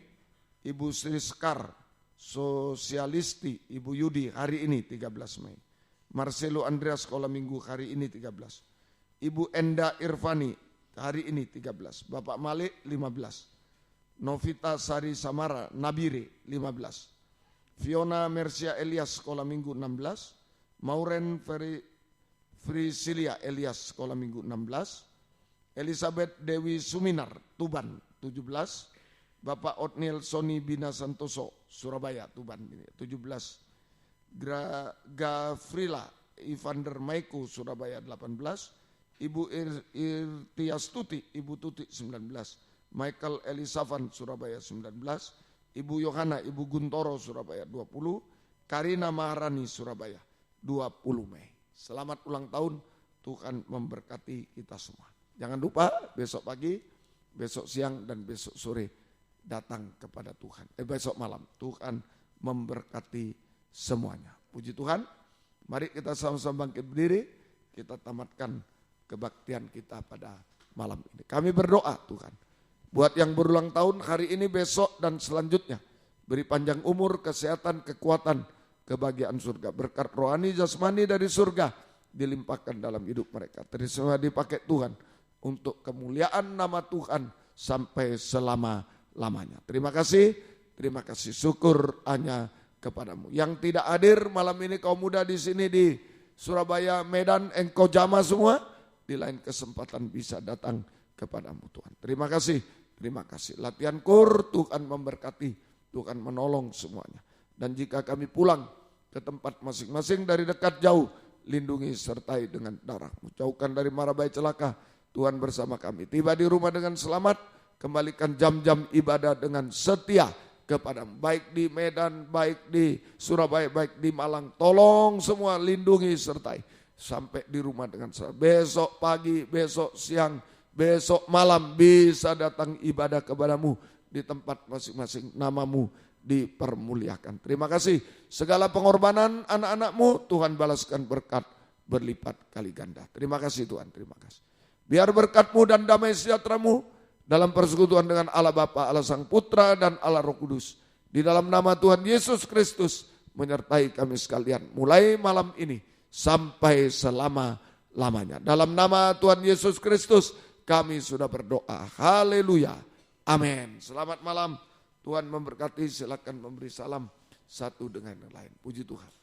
Speaker 2: Ibu Sri Sekar Sosialisti Ibu Yudi hari ini 13 Mei. Marcelo Andreas sekolah minggu hari ini 13. Ibu Enda Irvani hari ini 13. Bapak Malik 15. Novita Sari Samara Nabire 15. Fiona Mercia Elias sekolah minggu 16. Mauren Frisilia Elias sekolah minggu 16. Elizabeth Dewi Suminar Tuban 17. Bapak Otniel Sony Bina Santoso Surabaya Tuban 17. Gafrila Ivander Maiku Surabaya 18. Ibu Irtiastuti Ibu Tuti 19. Michael Elisavan Surabaya 19. Ibu Yohana Ibu Guntoro Surabaya 20. Karina Maharani Surabaya 20 Mei. Selamat ulang tahun, Tuhan memberkati kita semua. Jangan lupa besok pagi, besok siang dan besok sore datang kepada Tuhan. Besok malam Tuhan memberkati semuanya. Puji Tuhan. Mari kita sama-sama bangkit berdiri, kita tamatkan kebaktian kita pada malam ini. Kami berdoa Tuhan, buat yang berulang tahun hari ini, besok dan selanjutnya, beri panjang umur, kesehatan, kekuatan, kebahagiaan surga, berkat rohani jasmani dari surga dilimpahkan dalam hidup mereka. Terima dipakai Tuhan untuk kemuliaan nama Tuhan sampai selama-lamanya. Terima kasih, syukur hanya kepadamu. Yang tidak hadir malam ini kaum muda di sini di Surabaya, Medan, engkau jamah semua, di lain kesempatan bisa datang kepadamu Tuhan. Terima kasih. Latihan kur, Tuhan memberkati, Tuhan menolong semuanya. Dan jika kami pulang ke tempat masing-masing dari dekat jauh, lindungi sertai dengan darah-Mu. Jauhkan dari mara bahaya celaka, Tuhan bersama kami. Tiba di rumah dengan selamat, kembalikan jam-jam ibadah dengan setia kepadamu. Baik di Medan, baik di Surabaya, baik di Malang. Tolong semua lindungi sertai. Sampai di rumah dengan selamat. Besok pagi, besok siang, besok malam bisa datang ibadah kepadamu di tempat masing-masing. Nama-Mu dipermuliakan. Terima kasih segala pengorbanan anak-anak-Mu Tuhan balaskan berkat berlipat kali ganda. Terima kasih Tuhan, terima kasih. Biar berkat-Mu dan damai sejahtera-Mu dalam persekutuan dengan Allah Bapa, Allah Sang Putra dan Allah Roh Kudus. Di dalam nama Tuhan Yesus Kristus menyertai kami sekalian mulai malam ini sampai selama-lamanya. Dalam nama Tuhan Yesus Kristus kami sudah berdoa. Haleluya. Amin. Selamat malam. Tuhan memberkati. Silakan memberi salam satu dengan yang lain. Puji Tuhan.